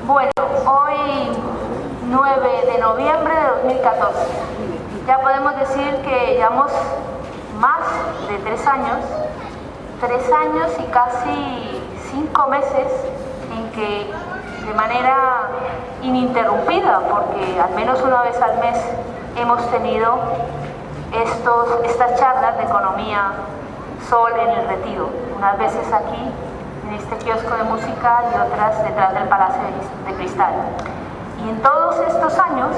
Bueno, hoy 9 de noviembre de 2014. Ya podemos decir que llevamos más de 3 años y casi 5 meses en que de manera ininterrumpida, porque al menos una vez al mes hemos tenido estas charlas de economía Sol en el Retiro, unas veces aquí en este kiosco de música y otras detrás del Palacio de Cristal. Y en todos estos años,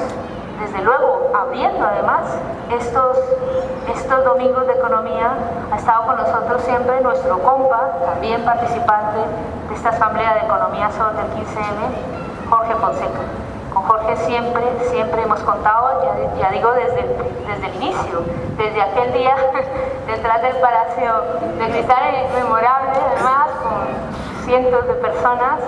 desde luego abriendo además estos domingos de economía, ha estado con nosotros siempre nuestro compa, también participante de esta Asamblea de Economía Sol del 15M, Jorge Fonseca. Con Jorge siempre hemos contado, ya digo desde el inicio, desde aquel día detrás del Palacio de Cristal, memorable además, con cientos de personas,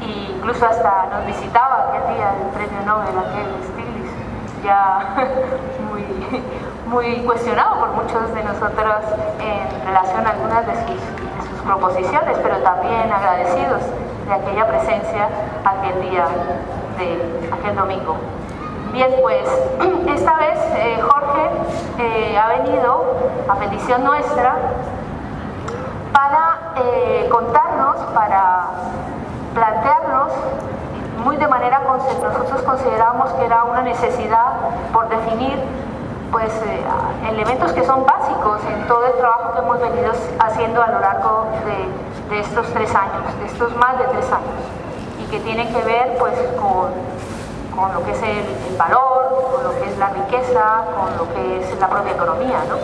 e incluso hasta nos visitaba aquel día el premio Nobel, aquel Stiglitz, ya muy cuestionado por muchos de nosotros en relación a algunas de sus proposiciones, pero también agradecidos de aquella presencia aquel día de aquel domingo. Bien, pues esta vez Jorge ha venido a petición nuestra para contarnos, para plantearnos muy de manera conceptual. Nosotros consideramos que era una necesidad por definir pues elementos que son básicos en todo el trabajo que hemos venido haciendo a lo largo de estos 3 años, de estos más de 3 años, y que tienen que ver pues con lo que es el valor, con lo que es la riqueza, con lo que es la propia economía, ¿no?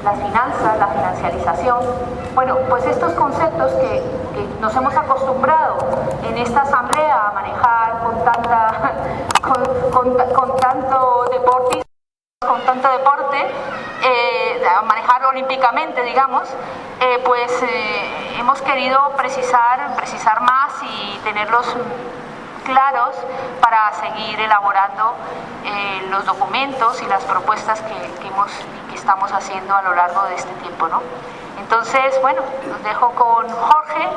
Las finanzas, la financiarización. Bueno, pues estos conceptos que nos hemos acostumbrado en esta asamblea a manejar con tanto deporte, a manejar olímpicamente, digamos, pues hemos querido precisar más y tenerlos claros para seguir elaborando los documentos y las propuestas que estamos haciendo a lo largo de este tiempo, ¿no? Entonces, bueno, los dejo con Jorge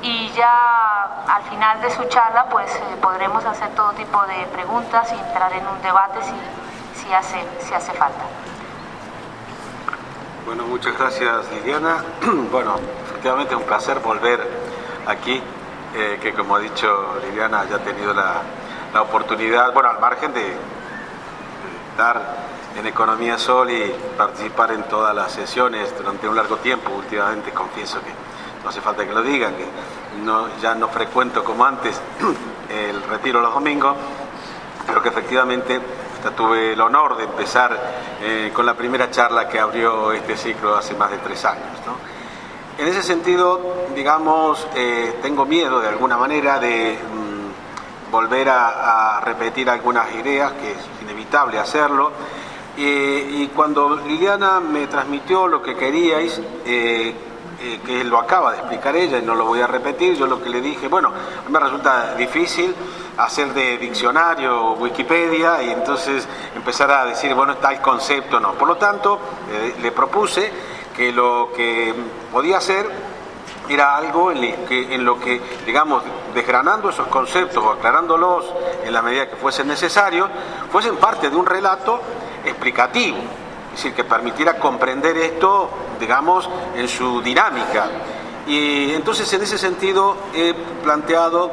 y ya al final de su charla pues podremos hacer todo tipo de preguntas y entrar en un debate si hace falta. Bueno, muchas gracias, Liliana. Bueno, efectivamente es un placer volver aquí, que como ha dicho Liliana, ya ha tenido la oportunidad, bueno, al margen de estar en Economía Sol y participar en todas las sesiones durante un largo tiempo. Últimamente confieso que no hace falta que lo digan, que ya no frecuento como antes el retiro los domingos, pero que efectivamente tuve el honor de empezar con la primera charla que abrió este ciclo hace más de 3 años, ¿no? En ese sentido, digamos, tengo miedo de alguna manera de volver a repetir algunas ideas, que es inevitable hacerlo, y cuando Liliana me transmitió lo que queríais, que lo acaba de explicar ella y no lo voy a repetir, yo lo que le dije, bueno, a mí me resulta difícil hacer de diccionario Wikipedia y entonces empezar a decir, bueno, está el concepto, no. Por lo tanto, le propuse que lo que podía hacer era algo en lo que, digamos, desgranando esos conceptos o aclarándolos en la medida que fuesen necesarios, fuesen parte de un relato explicativo, es decir, que permitiera comprender esto, digamos, en su dinámica. Y entonces, en ese sentido, he planteado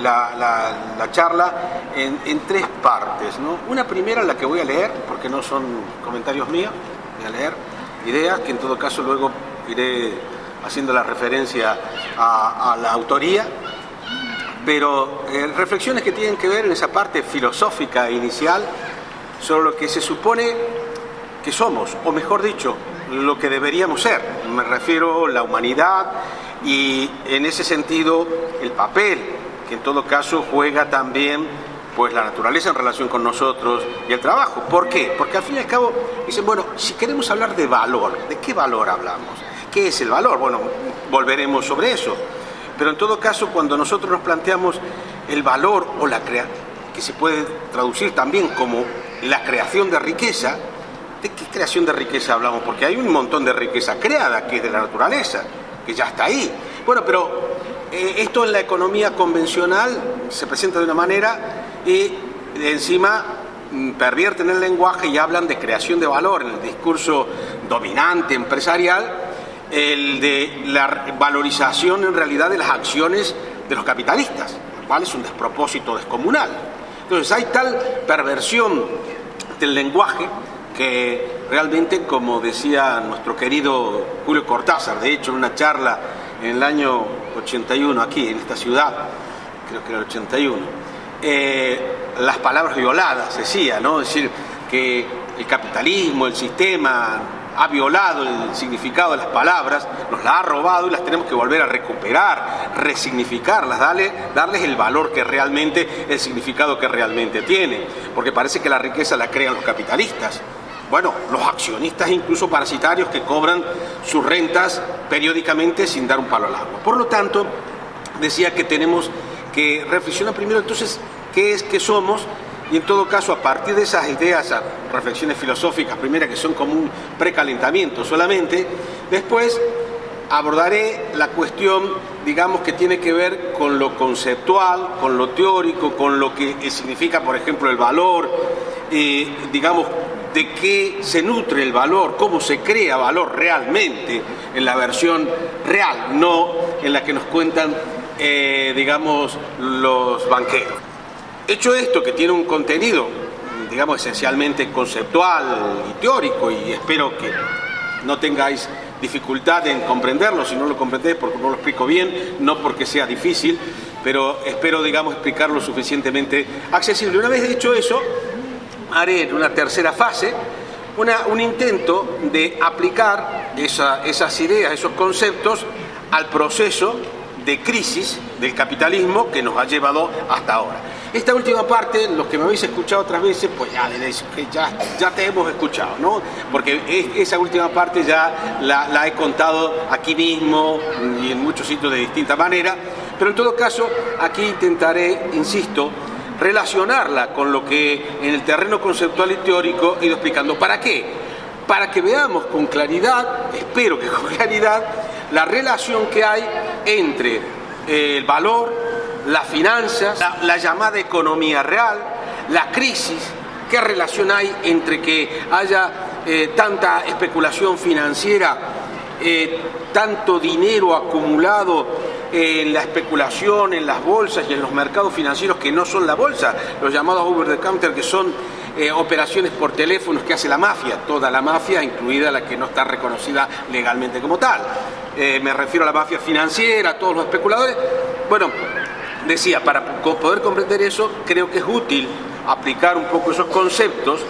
la charla en 3 partes, ¿no? Una primera, la que voy a leer, porque no son comentarios míos, voy a leer ideas que en todo caso luego iré haciendo la referencia a la autoría, pero reflexiones que tienen que ver en esa parte filosófica inicial sobre lo que se supone que somos, o mejor dicho, lo que deberíamos ser. Me refiero a la humanidad y en ese sentido el papel que en todo caso juega también pues la naturaleza en relación con nosotros y el trabajo. ¿Por qué? Porque al fin y al cabo dicen, bueno, si queremos hablar de valor, ¿de qué valor hablamos? ¿Qué es el valor? Bueno, volveremos sobre eso. Pero en todo caso, cuando nosotros nos planteamos el valor o que se puede traducir también como la creación de riqueza, ¿de qué creación de riqueza hablamos? Porque hay un montón de riqueza creada, que es de la naturaleza, que ya está ahí. Bueno, pero esto en la economía convencional se presenta de una manera y encima pervierten el lenguaje y hablan de creación de valor en el discurso dominante empresarial, el de la valorización en realidad de las acciones de los capitalistas, lo cual es un despropósito descomunal. Entonces hay tal perversión del lenguaje que realmente, como decía nuestro querido Julio Cortázar, de hecho en una charla en el año 81 aquí en esta ciudad, creo que era el 81, las palabras violadas, decía, ¿no? Es decir, que el capitalismo, el sistema ha violado el significado de las palabras, nos las ha robado y las tenemos que volver a recuperar, resignificarlas, darles el valor que realmente, el significado que realmente tiene, porque parece que la riqueza la crean los capitalistas. Bueno, los accionistas incluso parasitarios que cobran sus rentas periódicamente sin dar un palo al agua. Por lo tanto, decía que tenemos que reflexionar primero entonces qué es que somos, y en todo caso a partir de esas ideas, esas reflexiones filosóficas primeras que son como un precalentamiento solamente, después abordaré la cuestión, digamos, que tiene que ver con lo conceptual, con lo teórico, con lo que significa, por ejemplo, el valor, digamos, de qué se nutre el valor, cómo se crea valor realmente en la versión real, no en la que nos cuentan, digamos, los banqueros. Hecho esto, que tiene un contenido, digamos, esencialmente conceptual y teórico, y espero que no tengáis dificultad en comprenderlo, si no lo comprendéis porque no lo explico bien, no porque sea difícil, pero espero, digamos, explicarlo suficientemente accesible. Una vez dicho eso, haré en una tercera fase un intento de aplicar esas ideas, esos conceptos al proceso de crisis del capitalismo que nos ha llevado hasta ahora. Esta última parte, los que me habéis escuchado otras veces, pues ya diréis que ya te hemos escuchado, ¿no? Porque esa última parte ya la he contado aquí mismo y en muchos sitios de distinta manera, pero en todo caso aquí intentaré, insisto, relacionarla con lo que en el terreno conceptual y teórico he ido explicando. ¿Para qué? Para que veamos con claridad, espero que con claridad, la relación que hay entre el valor, las finanzas, la llamada economía real, la crisis. ¿Qué relación hay entre que haya tanta especulación financiera, tanto dinero acumulado en la especulación, en las bolsas y en los mercados financieros que no son la bolsa, los llamados over the counter, que son operaciones por teléfonos que hace la mafia, toda la mafia, incluida la que no está reconocida legalmente como tal? Me refiero a la mafia financiera, a todos los especuladores. Bueno, decía, para poder comprender eso, creo que es útil aplicar un poco esos conceptos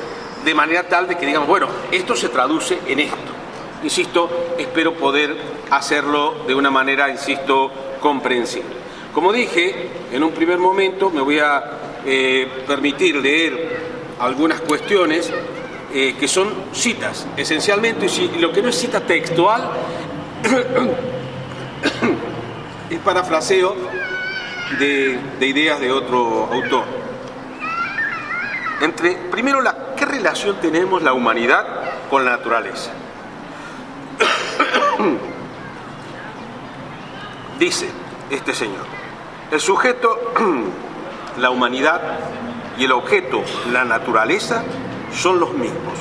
de manera tal de que digamos, bueno, esto se traduce en esto. Insisto, espero poder hacerlo de una manera, insisto, comprensible. Como dije, en un primer momento me voy a permitir leer algunas cuestiones que son citas, esencialmente, y lo que no es cita textual es parafraseo de ideas de otro autor. Primero, ¿qué relación tenemos la humanidad con la naturaleza? Dice este señor, el sujeto, la humanidad, y el objeto, la naturaleza, son los mismos.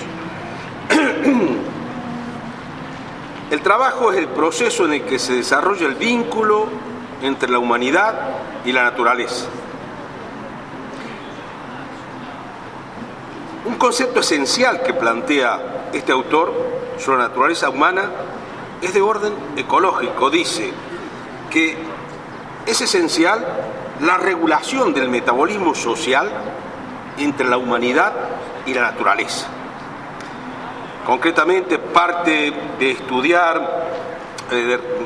El trabajo es el proceso en el que se desarrolla el vínculo entre la humanidad y la naturaleza. Un concepto esencial que plantea este autor sobre la naturaleza humana es de orden ecológico. Dice que es esencial la regulación del metabolismo social entre la humanidad y la naturaleza. Concretamente, parte de estudiar,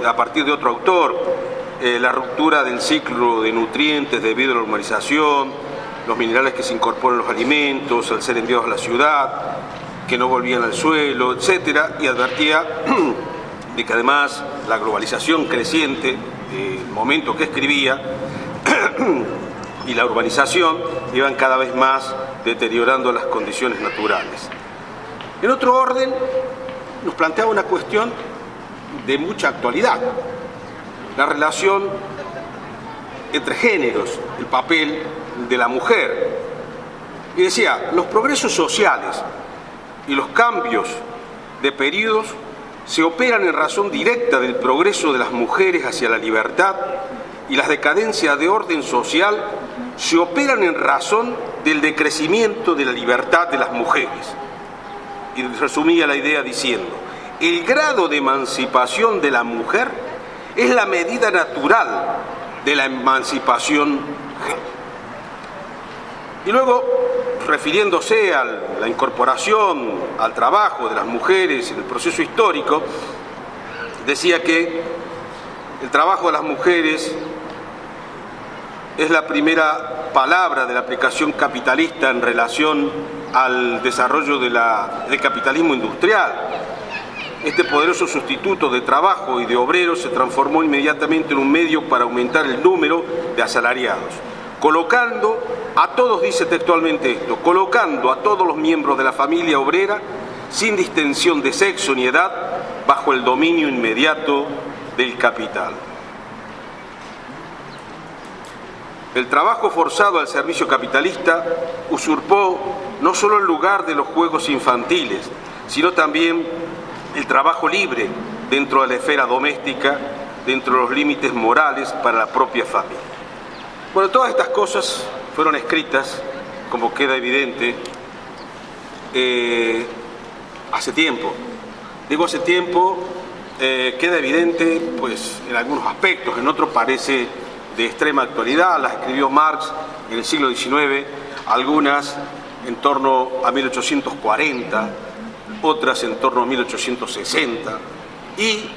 a partir de otro autor, la ruptura del ciclo de nutrientes debido a la urbanización, los minerales que se incorporan en los alimentos al ser enviados a la ciudad, que no volvían al suelo, etcétera, y advertía de que además la globalización creciente, el momento que escribía, y la urbanización iban cada vez más deteriorando las condiciones naturales. En otro orden, nos planteaba una cuestión de mucha actualidad, la relación entre géneros, el papel de la mujer. Y decía, los progresos sociales y los cambios de periodos se operan en razón directa del progreso de las mujeres hacia la libertad, y las decadencias de orden social se operan en razón del decrecimiento de la libertad de las mujeres. Y resumía la idea diciendo, el grado de emancipación de la mujer es la medida natural de la emancipación. Y luego, refiriéndose a la incorporación al trabajo de las mujeres en el proceso histórico, decía que el trabajo de las mujeres es la primera palabra de la aplicación capitalista en relación al desarrollo del capitalismo industrial. Este poderoso sustituto de trabajo y de obreros se transformó inmediatamente en un medio para aumentar el número de asalariados, colocando a todos, dice textualmente esto, colocando a todos los miembros de la familia obrera, sin distinción de sexo ni edad, bajo el dominio inmediato del capital. El trabajo forzado al servicio capitalista usurpó no solo el lugar de los juegos infantiles, sino también el trabajo libre dentro de la esfera doméstica, dentro de los límites morales para la propia familia. Bueno, todas estas cosas fueron escritas, como queda evidente, hace tiempo. Digo hace tiempo, queda evidente pues, en algunos aspectos, en otros parece de extrema actualidad. Las escribió Marx en el siglo XIX, algunas en torno a 1840, otras en torno a 1860, y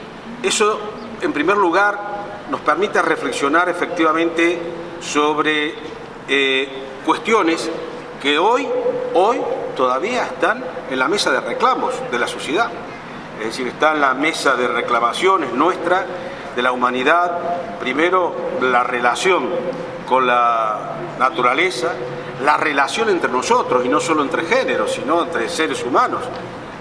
eso, en primer lugar, nos permite reflexionar efectivamente sobre cuestiones que hoy todavía están en la mesa de reclamos de la sociedad. Es decir, está en la mesa de reclamaciones nuestra, de la humanidad, primero la relación con la naturaleza, la relación entre nosotros, y no solo entre géneros, sino entre seres humanos,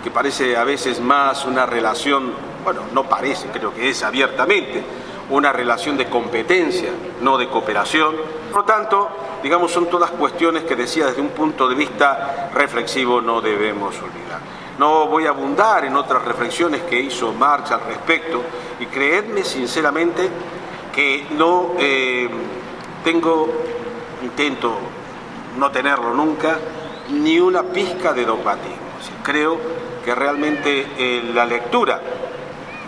que parece a veces más una relación, bueno, no parece, creo que es abiertamente, una relación de competencia, no de cooperación. Por lo tanto, digamos, son todas cuestiones que decía desde un punto de vista reflexivo no debemos olvidar. No voy a abundar en otras reflexiones que hizo Marx al respecto, y creedme sinceramente que no intento no tenerlo nunca, ni una pizca de dogmatismo. Creo que realmente la lectura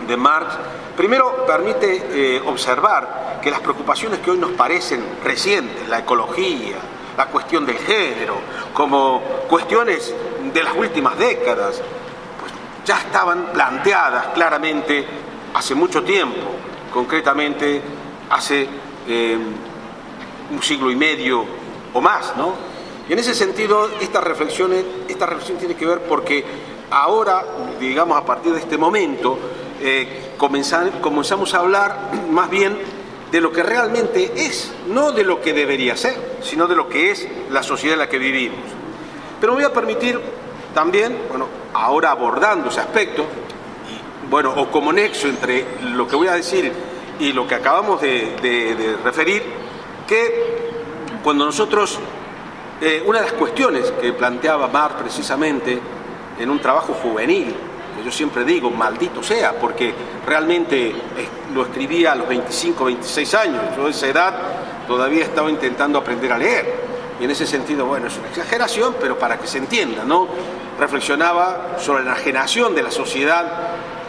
de Marx primero permite observar que las preocupaciones que hoy nos parecen recientes, la ecología, la cuestión del género, como cuestiones de las últimas décadas, pues ya estaban planteadas claramente hace mucho tiempo, concretamente hace un siglo y medio o más, ¿no? Y en ese sentido, esta reflexión tiene que ver porque ahora, digamos, a partir de este momento, comenzamos a hablar más bien de lo que realmente es, no de lo que debería ser, sino de lo que es la sociedad en la que vivimos. Pero me voy a permitir también, bueno, ahora abordando ese aspecto, y, bueno, o como nexo entre lo que voy a decir y lo que acabamos de referir, que cuando nosotros, una de las cuestiones que planteaba Marx precisamente en un trabajo juvenil, que yo siempre digo, maldito sea, porque realmente lo escribía a los 25, 26 años, yo a esa edad todavía estaba intentando aprender a leer, y en ese sentido, bueno, es una exageración, pero para que se entienda, ¿no? Reflexionaba sobre la enajenación de la sociedad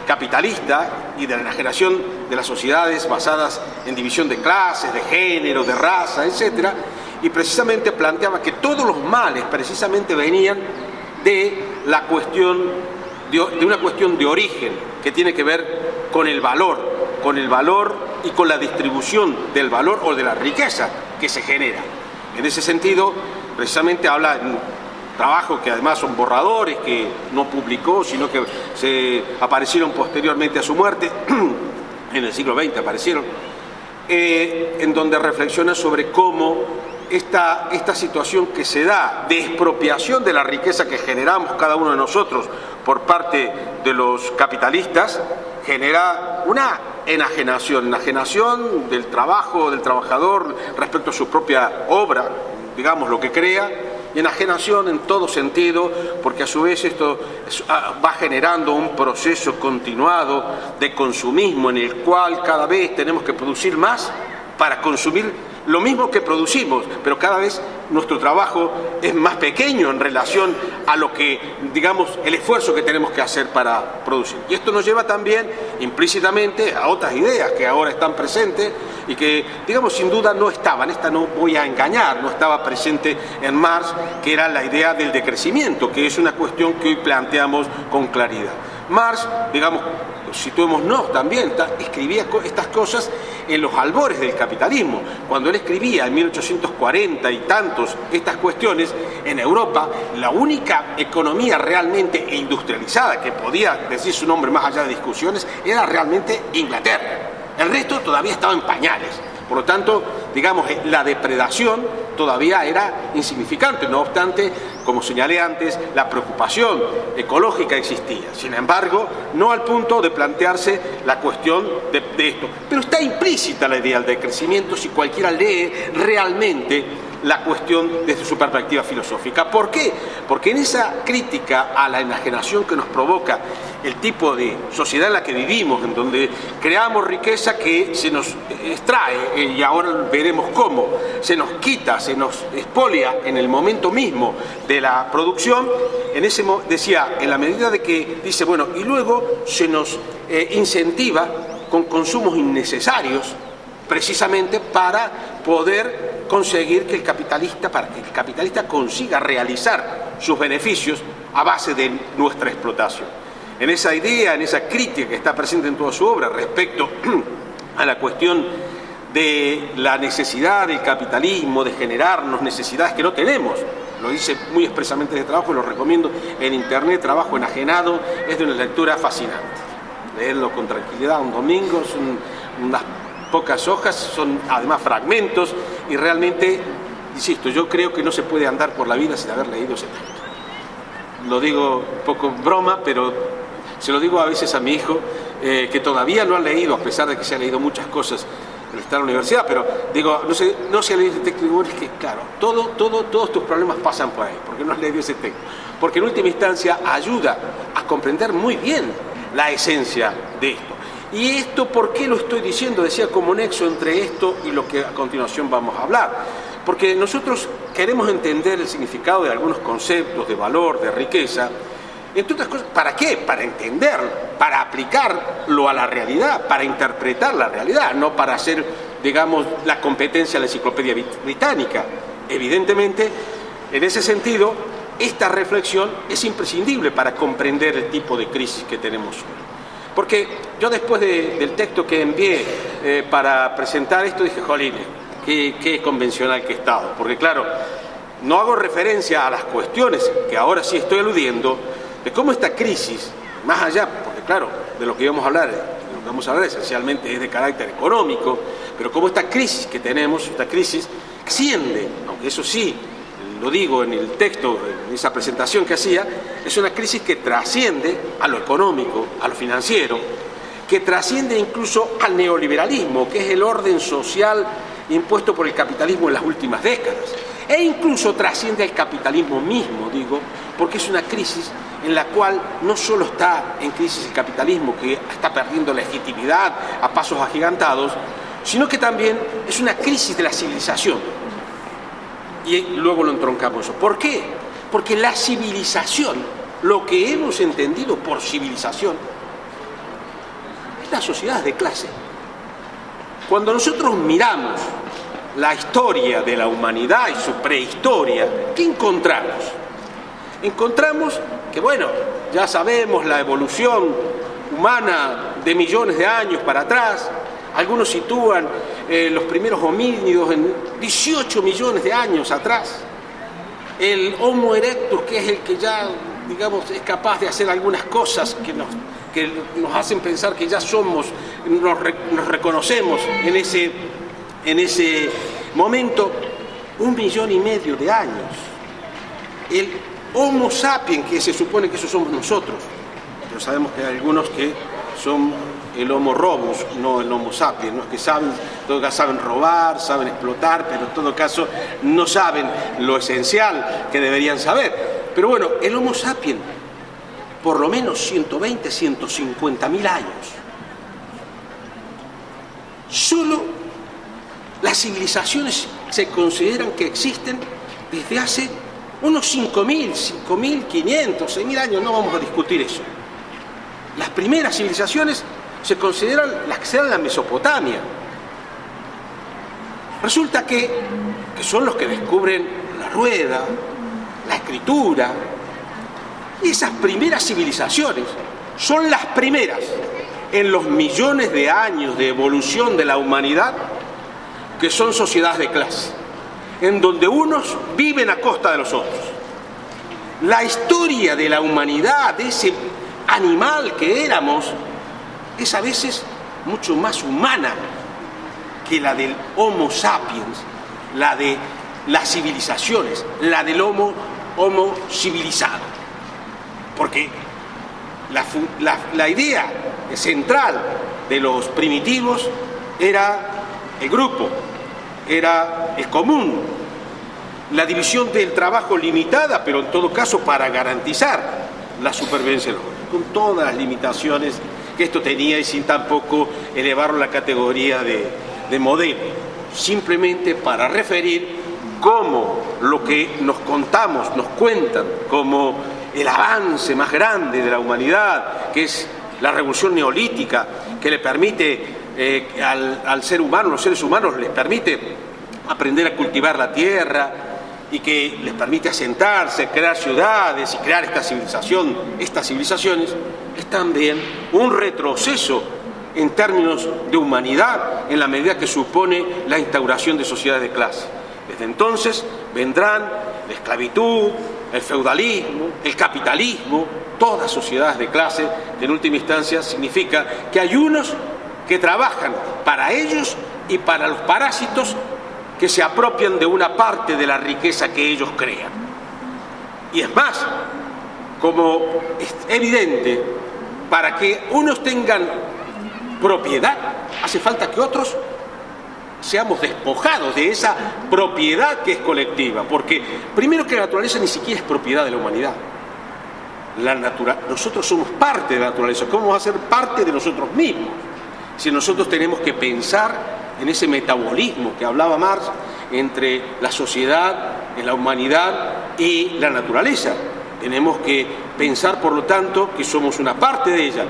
capitalista y de la enajenación de las sociedades basadas en división de clases, de género, de raza, etcétera, y precisamente planteaba que todos los males precisamente venían de la cuestión, de una cuestión de origen que tiene que ver con el valor y con la distribución del valor o de la riqueza que se genera. En ese sentido, precisamente habla en un trabajo que además son borradores que no publicó, sino que se aparecieron posteriormente a su muerte, en el siglo XX aparecieron, en donde reflexiona sobre cómo esta situación que se da de expropiación de la riqueza que generamos cada uno de nosotros por parte de los capitalistas genera una enajenación del trabajo, del trabajador respecto a su propia obra, digamos, lo que crea, y enajenación en todo sentido, porque a su vez esto va generando un proceso continuado de consumismo en el cual cada vez tenemos que producir más para consumir lo mismo que producimos, pero cada vez nuestro trabajo es más pequeño en relación a lo que, digamos, el esfuerzo que tenemos que hacer para producir. Y esto nos lleva también implícitamente a otras ideas que ahora están presentes y que, digamos, sin duda no estaban, esta no voy a engañar, no estaba presente en Marx, que era la idea del decrecimiento, que es una cuestión que hoy planteamos con claridad. Marx, digamos, situémonos también, escribía estas cosas en los albores del capitalismo. Cuando él escribía en 1840 y tantos estas cuestiones, en Europa la única economía realmente industrializada que podía decir su nombre más allá de discusiones era realmente Inglaterra. El resto todavía estaba en pañales. Por lo tanto, digamos, la depredación todavía era insignificante. No obstante, como señalé antes, la preocupación ecológica existía. Sin embargo, no al punto de plantearse la cuestión de esto. Pero está implícita la idea del decrecimiento si cualquiera lee realmente la cuestión desde su perspectiva filosófica. ¿Por qué? Porque en esa crítica a la enajenación que nos provoca el tipo de sociedad en la que vivimos, en donde creamos riqueza que se nos extrae, y ahora veremos cómo, se nos quita, se nos expolia en el momento mismo de la producción, decía, en la medida de que, dice, bueno, y luego se nos incentiva con consumos innecesarios, precisamente para poder conseguir que para que el capitalista consiga realizar sus beneficios a base de nuestra explotación. En esa idea, en esa crítica que está presente en toda su obra respecto a la cuestión de la necesidad del capitalismo, de generarnos necesidades que no tenemos, lo dice muy expresamente en el trabajo, lo recomiendo en internet, Trabajo enajenado, es de una lectura fascinante. Leerlo con tranquilidad un domingo, son unas pocas hojas, son además fragmentos, y realmente, insisto, yo creo que no se puede andar por la vida sin haber leído ese texto. Lo digo un poco en broma, pero se lo digo a veces a mi hijo, que todavía no ha leído, a pesar de que se ha leído muchas cosas en la universidad, pero digo, no se ha leído ese texto, y digo, es que claro, todos tus problemas pasan por ahí, porque no has leído ese texto, porque en última instancia ayuda a comprender muy bien la esencia de esto. ¿Y esto por qué lo estoy diciendo? Decía, como nexo entre esto y lo que a continuación vamos a hablar. Porque nosotros queremos entender el significado de algunos conceptos de valor, de riqueza, entre otras cosas, ¿para qué? Para entenderlo, para aplicarlo a la realidad, para interpretar la realidad, no para hacer, digamos, la competencia de la enciclopedia británica. Evidentemente, en ese sentido, esta reflexión es imprescindible para comprender el tipo de crisis que tenemos hoy. Porque yo después del texto que envié para presentar esto dije, jolín, qué convencional que he estado. Porque claro, no hago referencia a las cuestiones que ahora sí estoy aludiendo, de cómo esta crisis, más allá, porque claro, de lo que íbamos a hablar, esencialmente es de carácter económico, pero cómo esta crisis que tenemos, esta crisis extiende, aunque eso sí, lo digo en el texto, en esa presentación que hacía, es una crisis que trasciende a lo económico, a lo financiero, que trasciende incluso al neoliberalismo, que es el orden social impuesto por el capitalismo en las últimas décadas, e incluso trasciende al capitalismo mismo, digo, porque es una crisis en la cual no solo está en crisis el capitalismo, que está perdiendo legitimidad a pasos agigantados, sino que también es una crisis de la civilización. Y luego lo entroncamos eso. ¿Por qué? Porque la civilización, lo que hemos entendido por civilización, es la sociedad de clase. Cuando nosotros miramos la historia de la humanidad y su prehistoria, ¿qué encontramos? Encontramos que, bueno, ya sabemos la evolución humana de millones de años para atrás. Algunos sitúan los primeros homínidos en 18 millones de años atrás. El Homo erectus, que es el que ya, digamos, es capaz de hacer algunas cosas que nos hacen pensar que ya somos, nos reconocemos en ese momento, 1,5 millones de años. El Homo sapiens, que se supone que eso somos nosotros, pero sabemos que hay algunos que son el Homo robus, no el Homo sapiens, ¿no? Que saben, en todo caso saben robar, saben explotar, pero en todo caso no saben lo esencial que deberían saber. Pero bueno, el Homo sapiens, por lo menos 120, 150.000 años. Solo las civilizaciones se consideran que existen desde hace unos 5.000, 5.500, 6.000 años, no vamos a discutir eso. Las primeras civilizaciones se consideran las que se dan en la Mesopotamia. Resulta que son los que descubren la rueda, la escritura, y esas primeras civilizaciones son las primeras en los millones de años de evolución de la humanidad que son sociedades de clase, en donde unos viven a costa de los otros. La historia de la humanidad, de ese animal que éramos, es a veces mucho más humana que la del Homo sapiens, la de las civilizaciones, la del Homo civilizado. Porque la idea central de los primitivos era el grupo, era el común, la división del trabajo limitada, pero en todo caso para garantizar la supervivencia de los otros, con todas las limitaciones que esto tenía y sin tampoco elevarlo a la categoría de modelo, simplemente para referir cómo lo que nos contamos, nos cuentan como el avance más grande de la humanidad, que es la revolución neolítica, que le permite al ser humano, los seres humanos, les permite aprender a cultivar la tierra y que les permite asentarse, crear ciudades y crear esta civilización, estas civilizaciones, es también un retroceso en términos de humanidad en la medida que supone la instauración de sociedades de clase. Desde entonces vendrán la esclavitud, el feudalismo, el capitalismo, todas sociedades de clase, que en última instancia significa que hay unos que trabajan para ellos y para los parásitos que se apropian de una parte de la riqueza que ellos crean. Y es más, como es evidente, para que unos tengan propiedad, hace falta que otros seamos despojados de esa propiedad que es colectiva, porque primero que la naturaleza ni siquiera es propiedad de la humanidad. Nosotros somos parte de la naturaleza. ¿Cómo vamos a ser parte de nosotros mismos? Si nosotros tenemos que pensar en ese metabolismo que hablaba Marx entre la sociedad, en la humanidad y la naturaleza. Tenemos que pensar, por lo tanto, que somos una parte de ella.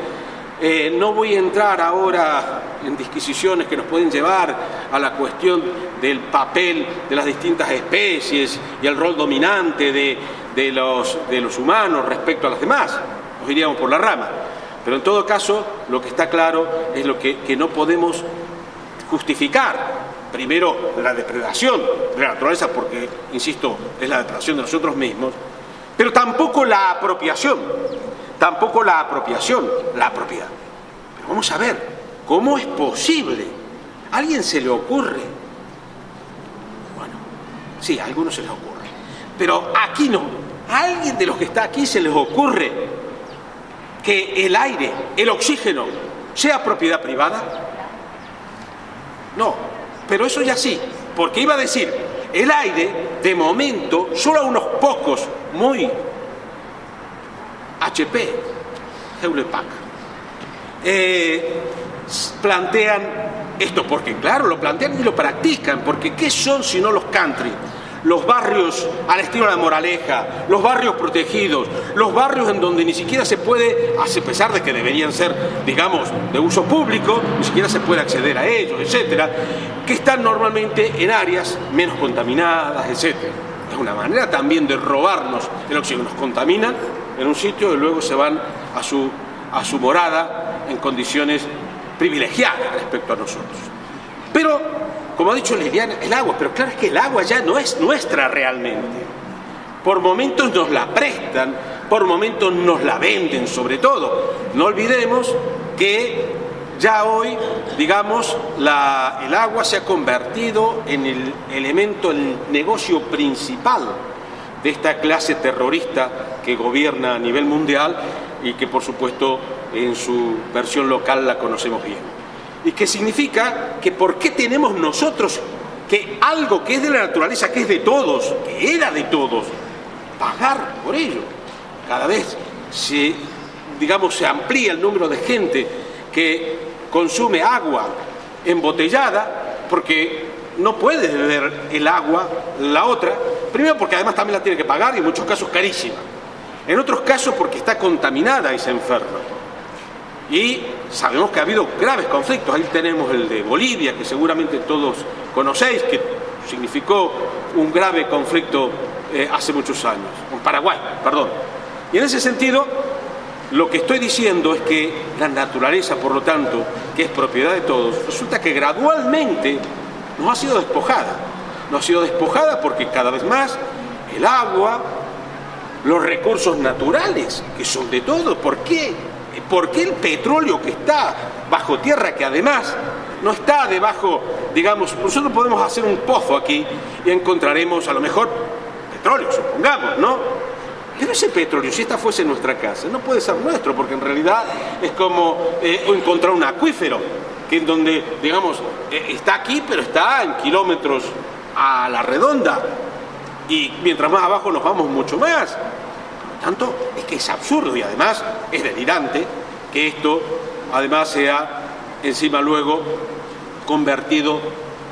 No voy a entrar ahora en disquisiciones que nos pueden llevar a la cuestión del papel de las distintas especies y el rol dominante de los humanos respecto a las demás. Nos iríamos por la rama. Pero en todo caso, lo que está claro es lo que no podemos justificar. Primero, la depredación de la naturaleza, porque, insisto, es la depredación de nosotros mismos, pero tampoco la apropiación, la propiedad. Pero vamos a ver, ¿cómo es posible? ¿A alguien se le ocurre? Bueno, sí, a algunos se les ocurre, pero aquí no. ¿A alguien de los que está aquí se les ocurre que el aire, el oxígeno, sea propiedad privada? No, pero eso ya sí, porque iba a decir, el aire, de momento, solo a unos pocos, muy HP, Hewlett-Packard, plantean esto, porque claro, lo plantean y lo practican, porque ¿qué son si no los country? Los barrios al estilo de La Moraleja, los barrios protegidos, los barrios en donde ni siquiera se puede, a pesar de que deberían ser, digamos, de uso público, ni siquiera se puede acceder a ellos, etcétera, que están normalmente en áreas menos contaminadas, etcétera. Es una manera también de robarnos el oxígeno. Nos contaminan en un sitio y luego se van a su morada en condiciones privilegiadas respecto a nosotros. Pero, como ha dicho Liliana, el agua, pero claro, es que el agua ya no es nuestra realmente. Por momentos nos la prestan, por momentos nos la venden, sobre todo. No olvidemos que ya hoy, digamos, el agua se ha convertido en el elemento, el negocio principal de esta clase terrorista que gobierna a nivel mundial, y que por supuesto en su versión local la conocemos bien. Y que significa que ¿por qué tenemos nosotros que algo que es de la naturaleza, que es de todos, que era de todos, pagar por ello? Cada vez se amplía el número de gente que consume agua embotellada, porque no puede beber el agua la otra, primero porque además también la tiene que pagar y en muchos casos carísima, en otros casos porque está contaminada y se enferma. Y sabemos que ha habido graves conflictos. Ahí tenemos el de Bolivia, que seguramente todos conocéis, que significó un grave conflicto hace muchos años, en Paraguay, perdón. Y en ese sentido, lo que estoy diciendo es que la naturaleza, por lo tanto, que es propiedad de todos, resulta que gradualmente nos ha sido despojada. Nos ha sido despojada porque cada vez más el agua, los recursos naturales, que son de todos. ¿Por qué? ¿Por qué el petróleo que está bajo tierra, que además no está debajo, nosotros podemos hacer un pozo aquí y encontraremos a lo mejor petróleo, supongamos, ¿no? Pero ese petróleo, si esta fuese nuestra casa, no puede ser nuestro, porque en realidad es como encontrar un acuífero, que en donde, está aquí, pero está en kilómetros a la redonda, y mientras más abajo nos vamos mucho más. Tanto es que es absurdo y además es delirante que esto además sea encima luego convertido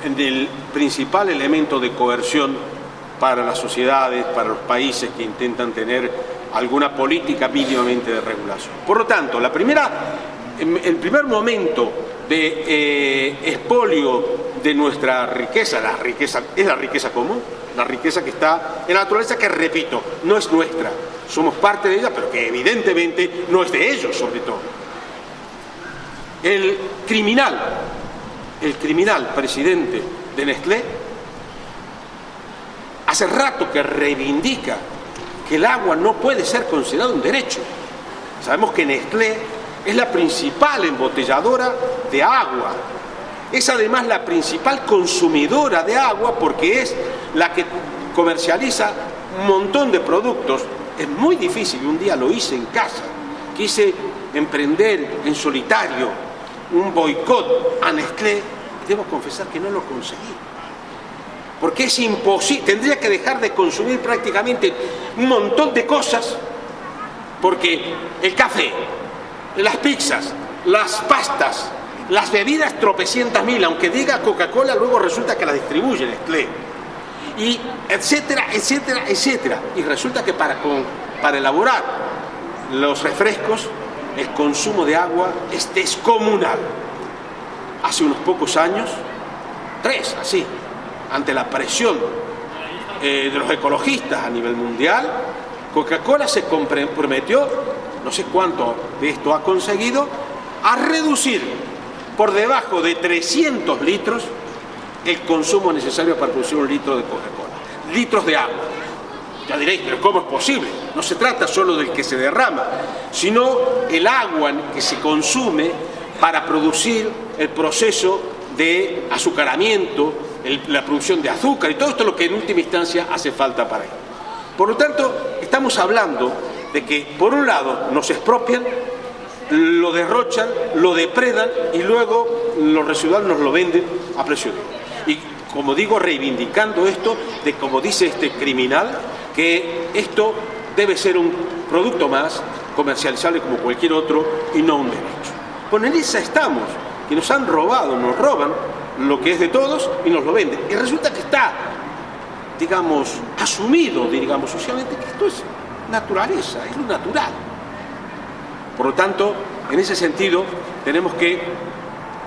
en el principal elemento de coerción para las sociedades, para los países que intentan tener alguna política mínimamente de regulación. Por lo tanto, el primer momento de expolio de nuestra riqueza, es la riqueza común, la riqueza que está en la naturaleza, que repito, no es nuestra, somos parte de ella, pero que evidentemente no es de ellos sobre todo. El criminal presidente de Nestlé, hace rato que reivindica que el agua no puede ser considerado un derecho. Sabemos que Nestlé es la principal embotelladora de agua. Es además la principal consumidora de agua porque es la que comercializa un montón de productos. Es muy difícil, un día lo hice en casa, quise emprender en solitario un boicot a Nestlé, debo confesar que no lo conseguí. Porque es imposible, tendría que dejar de consumir prácticamente un montón de cosas, porque el café, las pizzas, las pastas, las bebidas tropecientas mil, aunque diga Coca-Cola, luego resulta que las distribuye Nestlé, y etcétera, etcétera, etcétera. Y resulta que para elaborar los refrescos, el consumo de agua es descomunal. Hace unos pocos años, 3 así, ante la presión de los ecologistas a nivel mundial, Coca-Cola se comprometió, no sé cuánto de esto ha conseguido, a reducir por debajo de 300 litros el consumo necesario para producir un litro de Coca-Cola, litros de agua. Ya diréis, pero ¿cómo es posible? No se trata solo del que se derrama, sino el agua que se consume para producir el proceso de azucaramiento, la producción de azúcar y todo esto es lo que en última instancia hace falta para ello. Por lo tanto, estamos hablando de que por un lado nos expropian, lo derrochan, lo depredan y luego los residuales nos lo venden a precio de oro. Y como digo, reivindicando esto de, como dice este criminal, que esto debe ser un producto más comercializable como cualquier otro y no un derecho. Bueno, en esa estamos, que nos han robado, nos roban lo que es de todos y nos lo venden. Y resulta que está, asumido, socialmente, que esto es naturaleza, es lo natural. Por lo tanto, en ese sentido, tenemos que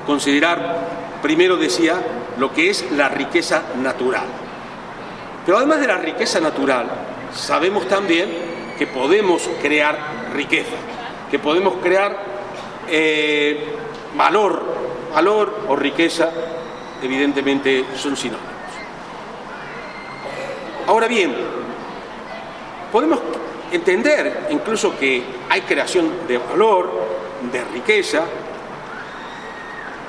considerar, primero decía, lo que es la riqueza natural. Pero además de la riqueza natural, sabemos también que podemos crear riqueza, que podemos crear valor o riqueza, evidentemente son sinónimos. Ahora bien, podemos entender incluso que hay creación de valor, de riqueza,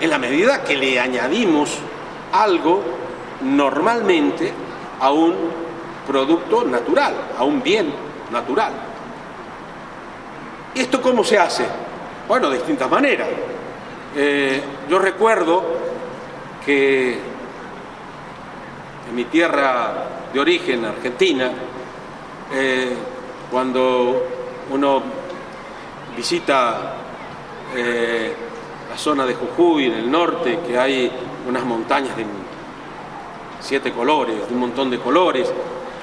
en la medida que le añadimos algo normalmente a un producto natural, a un bien natural. ¿Esto cómo se hace? Bueno, de distintas maneras. Yo recuerdo que en mi tierra de origen, Argentina, cuando uno visita la zona de Jujuy, en el norte, que hay unas montañas de 7 colores, de un montón de colores,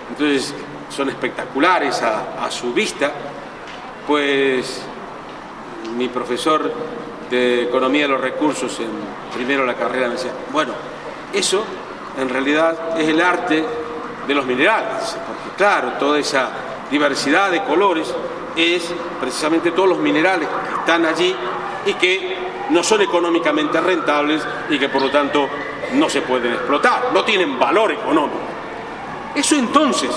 entonces son espectaculares a su vista, pues mi profesor de Economía de los Recursos en primero la carrera me decía, bueno, eso en realidad es el arte de los minerales, porque claro, toda esa diversidad de colores es precisamente todos los minerales que están allí y que no son económicamente rentables y que por lo tanto no se pueden explotar, no tienen valor económico. Eso entonces,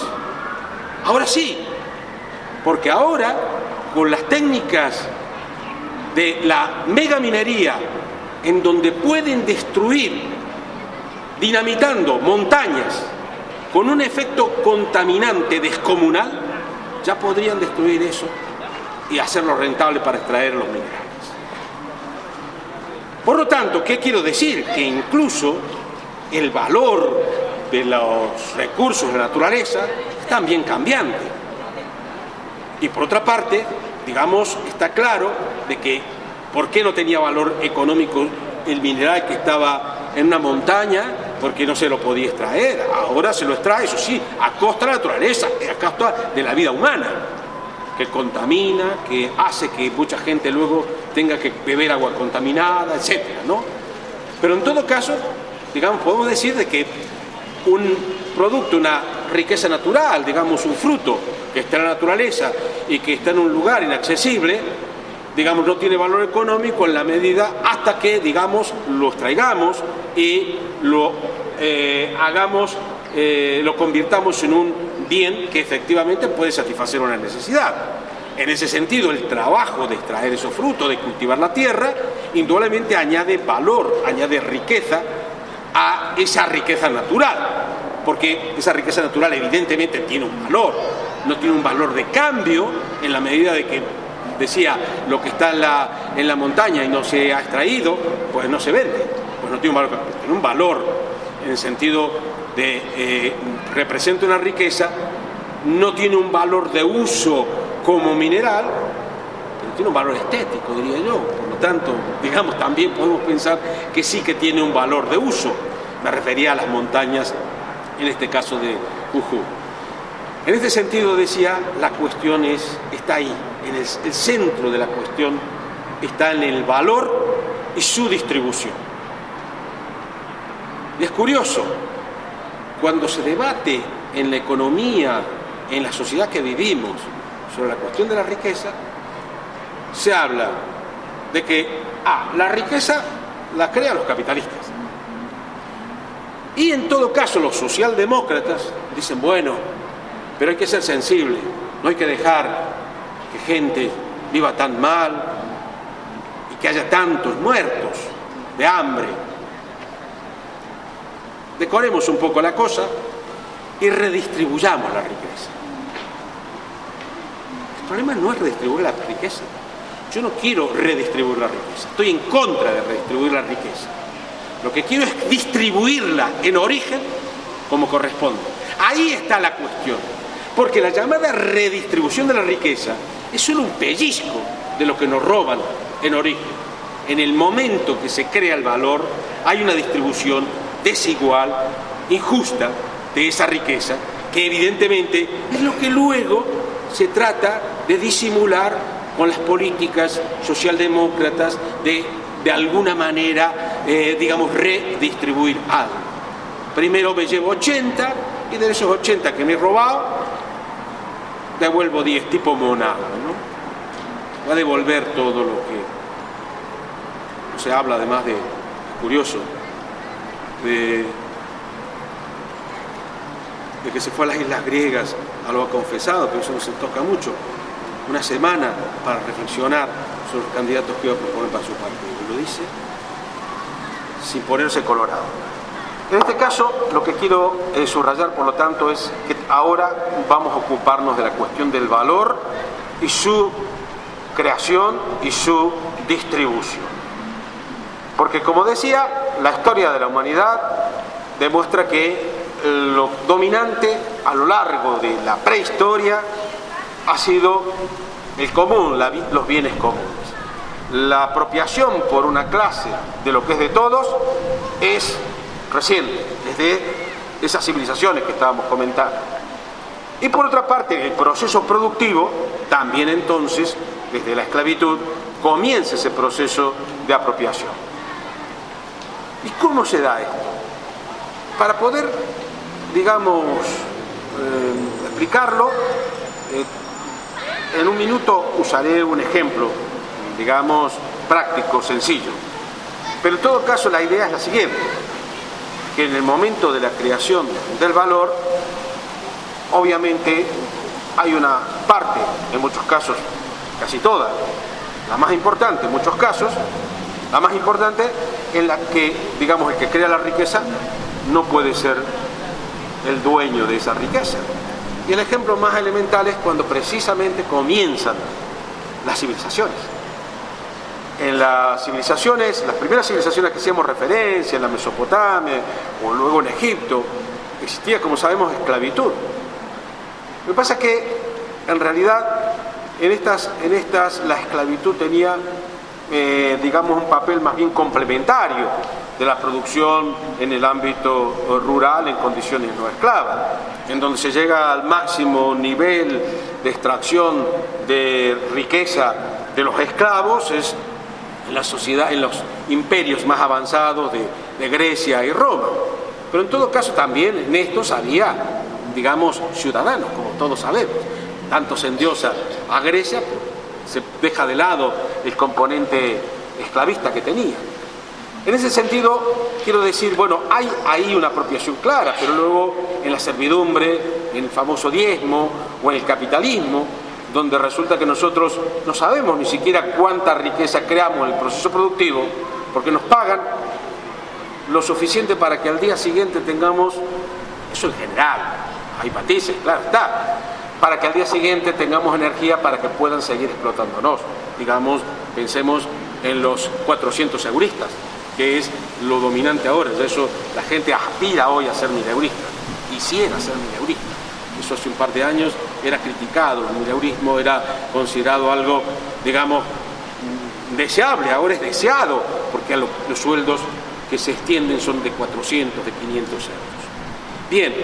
ahora sí, porque ahora con las técnicas de la megaminería, en donde pueden destruir, dinamitando montañas con un efecto contaminante descomunal, ya podrían destruir eso y hacerlo rentable para extraer los minerales. Por lo tanto, ¿qué quiero decir? Que incluso el valor de los recursos de la naturaleza es también cambiante. Y por otra parte, digamos, está claro de que ¿por qué no tenía valor económico el mineral que estaba en una montaña? Porque no se lo podía extraer. Ahora se lo extrae, eso sí, a costa de la naturaleza, a costa de la vida humana, que contamina, que hace que mucha gente luego tenga que beber agua contaminada, etcétera, ¿no? Pero en todo caso, digamos, podemos decir de que un producto, una riqueza natural, digamos, un fruto que está en la naturaleza y que está en un lugar inaccesible, digamos, no tiene valor económico en la medida hasta que, digamos, lo extraigamos y lo hagamos, lo convirtamos en un bien que efectivamente puede satisfacer una necesidad. En ese sentido, el trabajo de extraer esos frutos, de cultivar la tierra, indudablemente añade valor, añade riqueza a esa riqueza natural, porque esa riqueza natural evidentemente tiene un valor, no tiene un valor de cambio en la medida de que, decía, lo que está en la montaña y no se ha extraído, pues no se vende, pues no tiene un valor, tiene un valor en el sentido de representa una riqueza, no tiene un valor de uso como mineral, pero tiene un valor estético, diría yo. Por lo tanto, digamos, también podemos pensar que sí que tiene un valor de uso. Me refería a las montañas, en este caso de Jujuy. En este sentido, decía, la cuestión está ahí, en el centro de la cuestión está en el valor y su distribución. Y es curioso, cuando se debate en la economía, en la sociedad que vivimos, sobre la cuestión de la riqueza, se habla de que la riqueza la crean los capitalistas. Y en todo caso los socialdemócratas dicen, bueno, pero hay que ser sensible, no hay que dejar que gente viva tan mal y que haya tantos muertos de hambre. Decoremos un poco la cosa y redistribuyamos la riqueza. El problema no es redistribuir la riqueza. Yo no quiero redistribuir la riqueza, estoy en contra de redistribuir la riqueza. Lo que quiero es distribuirla en origen como corresponde. Ahí está la cuestión, porque la llamada redistribución de la riqueza es solo un pellizco de lo que nos roban en origen. En el momento que se crea el valor, hay una distribución desigual, injusta de esa riqueza, que evidentemente es lo que luego se trata de disimular con las políticas socialdemócratas de alguna manera, digamos, redistribuir algo. Primero me llevo 80 y de esos 80 que me he robado, devuelvo 10, tipo monada, ¿no? Va a devolver todo lo que... No se habla además de, curioso, de que se fue a las islas griegas, a lo ha confesado, pero eso no se toca mucho, una semana para reflexionar sobre los candidatos que iba a proponer para su partido. Y lo dice sin ponerse colorado. En este caso, lo que quiero subrayar, por lo tanto, es que ahora vamos a ocuparnos de la cuestión del valor y su creación y su distribución. Porque, como decía, la historia de la humanidad demuestra que lo dominante a lo largo de la prehistoria ha sido el común, los bienes comunes. La apropiación por una clase de lo que es de todos es reciente, desde esas civilizaciones que estábamos comentando. Y por otra parte, el proceso productivo, también entonces, desde la esclavitud, comienza ese proceso de apropiación. ¿Y cómo se da esto? Para poder, digamos, explicarlo, en un minuto usaré un ejemplo, digamos, práctico, sencillo. Pero en todo caso la idea es la siguiente, que en el momento de la creación del valor, obviamente hay una parte, en muchos casos, casi toda, la más importante en muchos casos, la más importante en la que, digamos, el que crea la riqueza no puede ser el dueño de esa riqueza. Y el ejemplo más elemental es cuando precisamente comienzan las civilizaciones. En las civilizaciones, las primeras civilizaciones que hacíamos referencia, en la Mesopotamia o luego en Egipto, existía, como sabemos, esclavitud. Lo que pasa es que, en realidad, en estas la esclavitud tenía, digamos, un papel más bien complementario de la producción en el ámbito rural en condiciones no esclavas, en donde se llega al máximo nivel de extracción de riqueza de los esclavos es en la sociedad, en los imperios más avanzados de Grecia y Roma. Pero en todo caso también en estos había, digamos, ciudadanos, como todos sabemos. Tanto se endiosa a Grecia, se deja de lado el componente esclavista que tenía. En ese sentido, quiero decir, bueno, hay ahí una apropiación clara, pero luego en la servidumbre, en el famoso diezmo o en el capitalismo, donde resulta que nosotros no sabemos ni siquiera cuánta riqueza creamos en el proceso productivo, porque nos pagan lo suficiente para que al día siguiente tengamos, eso en general, hay matices, claro está, para que al día siguiente tengamos energía para que puedan seguir explotándonos. Digamos, pensemos en los 400 euristas, que es lo dominante ahora. De eso la gente aspira hoy a ser mileurista, quisiera ser mileurista. Eso hace un par de años era criticado, el mileurismo era considerado algo, digamos, deseable, ahora es deseado, porque los sueldos que se extienden son de 400, de 500 euros. Bien,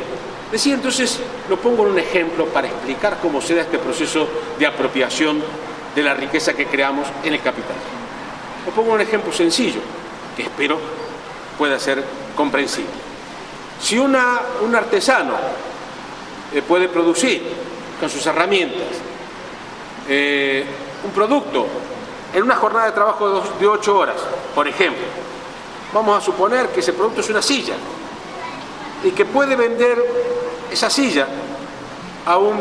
decía entonces, lo pongo en un ejemplo para explicar cómo se da este proceso de apropiación de la riqueza que creamos en el capital. Lo pongo en un ejemplo sencillo, que espero pueda ser comprensible. Si un artesano puede producir con sus herramientas un producto en una jornada de trabajo de 8 horas, por ejemplo, vamos a suponer que ese producto es una silla y que puede vender esa silla a un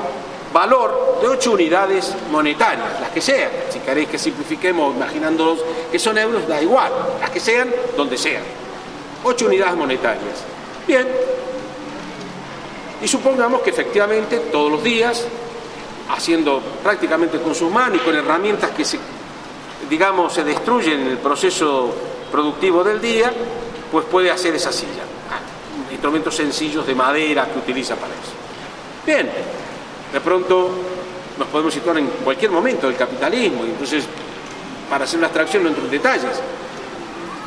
valor de 8 unidades monetarias, las que sean. Si queréis que simplifiquemos imaginándolos que son euros, da igual, las que sean, donde sean. 8 unidades monetarias. Bien. Y supongamos que efectivamente todos los días, haciendo prácticamente con sus manos y con herramientas que se destruyen en el proceso productivo del día, pues puede hacer esa silla. Instrumentos sencillos de madera que utiliza para eso. Bien, de pronto nos podemos situar en cualquier momento del capitalismo, y entonces, para hacer una abstracción no entro en detalles.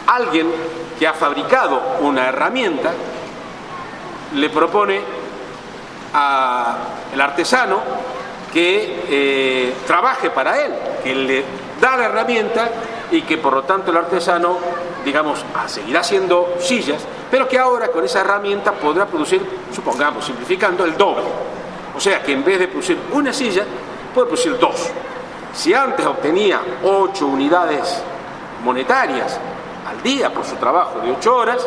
Alguien que ha fabricado una herramienta le propone al artesano que trabaje para él, que le da la herramienta y que por lo tanto el artesano, digamos, seguirá haciendo sillas, pero que ahora con esa herramienta podrá producir, supongamos, simplificando, el doble. O sea que en vez de producir una silla, puede producir 2. Si antes obtenía 8 unidades monetarias al día por su trabajo de 8 horas,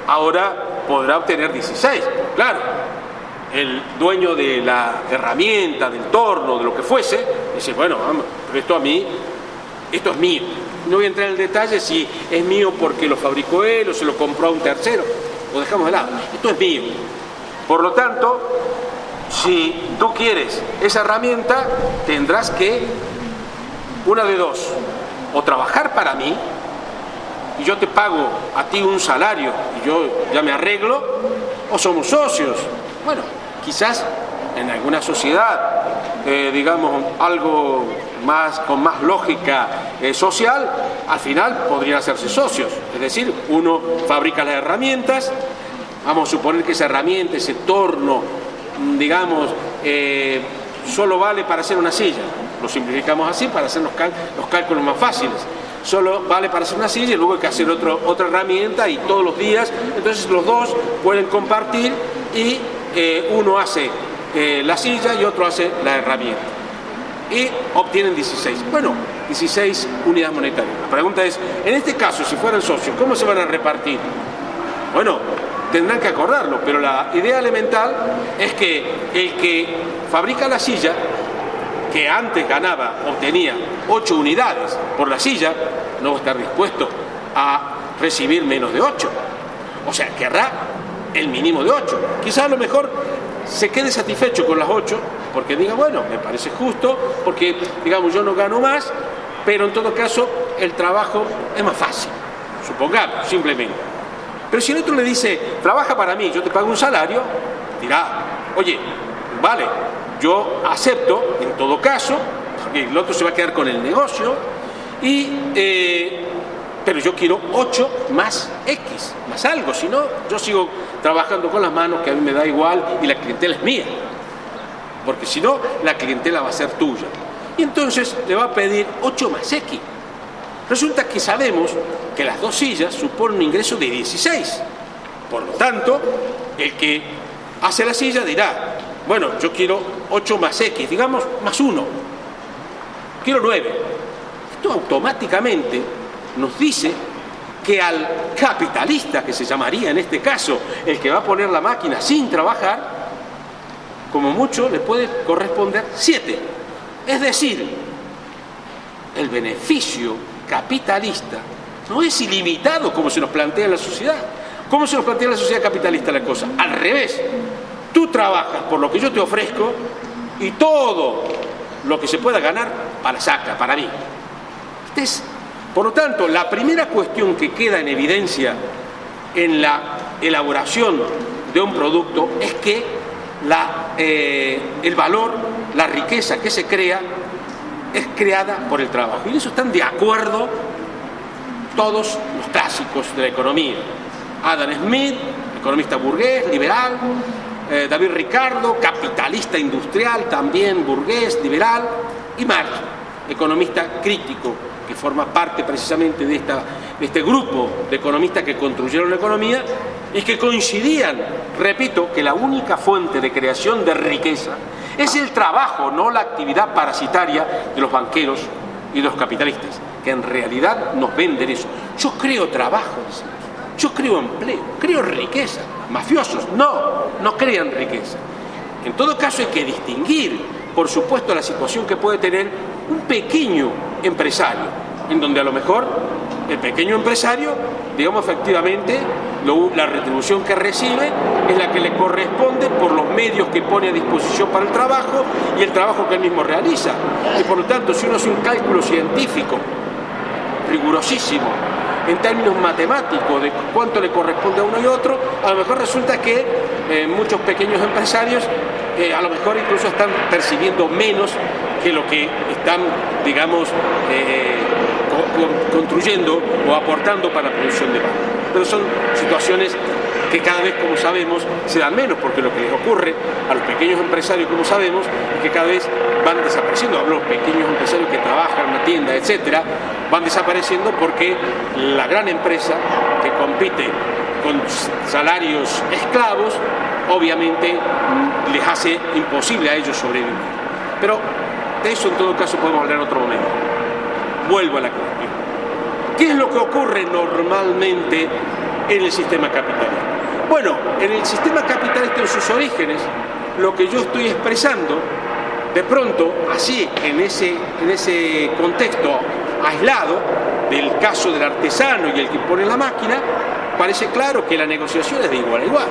ahora podrá obtener 16. Claro, el dueño de la herramienta, del torno, de lo que fuese, dice, bueno, vamos, pero esto es mío. No voy a entrar en el detalle si es mío porque lo fabricó él o se lo compró a un tercero, lo dejamos de lado. Esto es mío. Por lo tanto, si tú quieres esa herramienta, tendrás que una de dos, o trabajar para mí, y yo te pago a ti un salario y yo ya me arreglo, o somos socios. Bueno, quizás en alguna sociedad, digamos, algo más, con más lógica social, al final podrían hacerse socios. Es decir, uno fabrica las herramientas, vamos a suponer que esa herramienta, ese torno, digamos, solo vale para hacer una silla. Lo simplificamos así para hacer los cálculos más fáciles. Solo vale para hacer una silla y luego hay que hacer otra herramienta y todos los días. Entonces los dos pueden compartir y uno hace la silla y otro hace la herramienta. Y obtienen 16. Bueno, 16 unidades monetarias. La pregunta es, en este caso, si fueran socios, ¿cómo se van a repartir? Bueno, tendrán que acordarlo, pero la idea elemental es que el que fabrica la silla, que antes obtenía 8 unidades por la silla, no va a estar dispuesto a recibir menos de 8. O sea, querrá el mínimo de 8. Quizás a lo mejor se quede satisfecho con las 8, porque diga, bueno, me parece justo, porque, digamos, yo no gano más, pero en todo caso el trabajo es más fácil, supongamos, simplemente. Pero si el otro le dice, trabaja para mí, yo te pago un salario, dirá, oye, vale, yo acepto, en todo caso, porque el otro se va a quedar con el negocio, pero yo quiero 8 más X, más algo, si no, yo sigo trabajando con las manos, que a mí me da igual, y la clientela es mía, porque si no, la clientela va a ser tuya. Y entonces le va a pedir 8 más X. Resulta que sabemos que las dos sillas suponen un ingreso de 16. Por lo tanto, el que hace la silla dirá, bueno, yo quiero 8 más X, digamos, más 1. Quiero 9. Esto automáticamente nos dice que al capitalista, que se llamaría en este caso el que va a poner la máquina sin trabajar, como mucho le puede corresponder 7. Es decir, el beneficio capitalista no es ilimitado como se nos plantea en la sociedad. ¿Cómo se nos plantea en la sociedad capitalista la cosa? Al revés. Tú trabajas por lo que yo te ofrezco y todo lo que se pueda ganar para mí. Por lo tanto, la primera cuestión que queda en evidencia en la elaboración de un producto es que el valor, la riqueza que se crea, es creada por el trabajo. Y en eso están de acuerdo todos los clásicos de la economía. Adam Smith, economista burgués, liberal. David Ricardo, capitalista industrial, también burgués, liberal. Y Marx, economista crítico, que forma parte precisamente de este grupo de economistas que construyeron la economía y que coincidían, repito, que la única fuente de creación de riqueza es el trabajo, no la actividad parasitaria de los banqueros y de los capitalistas, que en realidad nos venden eso. Yo creo trabajo, yo creo empleo, creo riqueza. Mafiosos, no crean riqueza. En todo caso hay que distinguir, por supuesto, la situación que puede tener un pequeño empresario, en donde a lo mejor el pequeño empresario, digamos, efectivamente, la retribución que recibe es la que le corresponde por los medios que pone a disposición para el trabajo y el trabajo que él mismo realiza. Y por lo tanto, si uno hace un cálculo científico rigurosísimo en términos matemáticos de cuánto le corresponde a uno y otro, a lo mejor resulta que muchos pequeños empresarios a lo mejor incluso están percibiendo menos que lo que están, digamos, construyendo o aportando para la producción de valor. Pero son situaciones que cada vez, como sabemos, se dan menos, porque lo que les ocurre a los pequeños empresarios, como sabemos, es que cada vez van desapareciendo. Hablo de los pequeños empresarios que trabajan en una tienda, etcétera, van desapareciendo porque la gran empresa que compite con salarios esclavos, obviamente les hace imposible a ellos sobrevivir. Pero de eso en todo caso podemos hablar en otro momento. Vuelvo a la cuestión. ¿Qué es lo que ocurre normalmente en el sistema capitalista? Bueno, en el sistema capitalista en sus orígenes, lo que yo estoy expresando, de pronto, así, en ese contexto aislado del caso del artesano y el que pone la máquina, parece claro que la negociación es de igual a igual,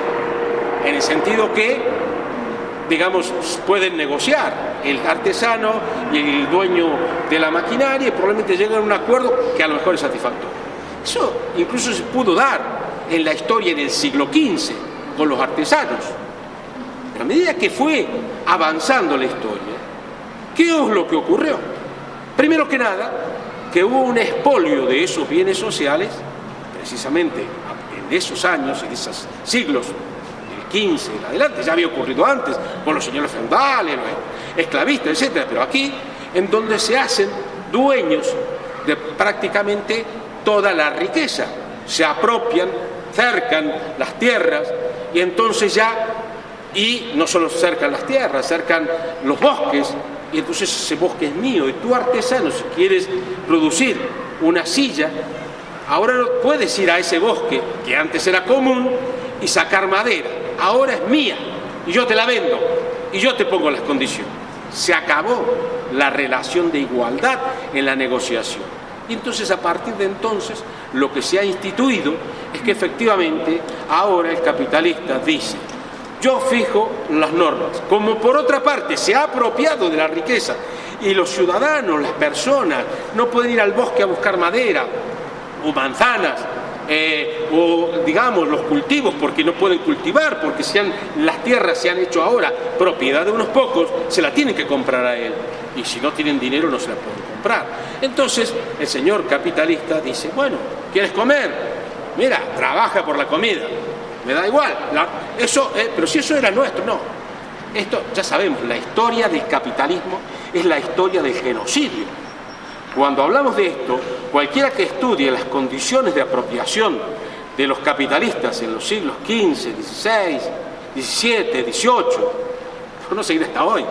en el sentido que digamos, pueden negociar el artesano y el dueño de la maquinaria y probablemente llegan a un acuerdo que a lo mejor es satisfactorio. Eso incluso se pudo dar en la historia en el siglo XV con los artesanos. Pero a medida que fue avanzando la historia, ¿qué es lo que ocurrió? Primero que nada, que hubo un expolio de esos bienes sociales, precisamente en esos años, en esos siglos, del XV en adelante, ya había ocurrido antes, con los señores feudales, los esclavistas, etc. Pero aquí, en donde se hacen dueños de prácticamente toda la riqueza, se apropian, cercan las tierras, y entonces y no solo cercan las tierras, cercan los bosques, y entonces ese bosque es mío, y tú, artesano, si quieres producir una silla, ahora no puedes ir a ese bosque, que antes era común, y sacar madera, ahora es mía, y yo te la vendo, y yo te pongo las condiciones. Se acabó la relación de igualdad en la negociación. Y entonces, a partir de entonces, lo que se ha instituido es que efectivamente ahora el capitalista dice: yo fijo las normas. Como por otra parte se ha apropiado de la riqueza y los ciudadanos, las personas, no pueden ir al bosque a buscar madera o manzanas, o digamos los cultivos, porque no pueden cultivar, porque las tierras se han hecho ahora propiedad de unos pocos, se la tienen que comprar a él, y si no tienen dinero no se la pueden comprar. Entonces el señor capitalista dice: bueno, ¿quieres comer? Mira, trabaja por la comida, me da igual, pero si eso era nuestro, no. Esto ya sabemos, la historia del capitalismo es la historia del genocidio. Cuando hablamos de esto, cualquiera que estudie las condiciones de apropiación de los capitalistas en los siglos XV, XVI, XVII, XVIII, por no seguir hasta hoy,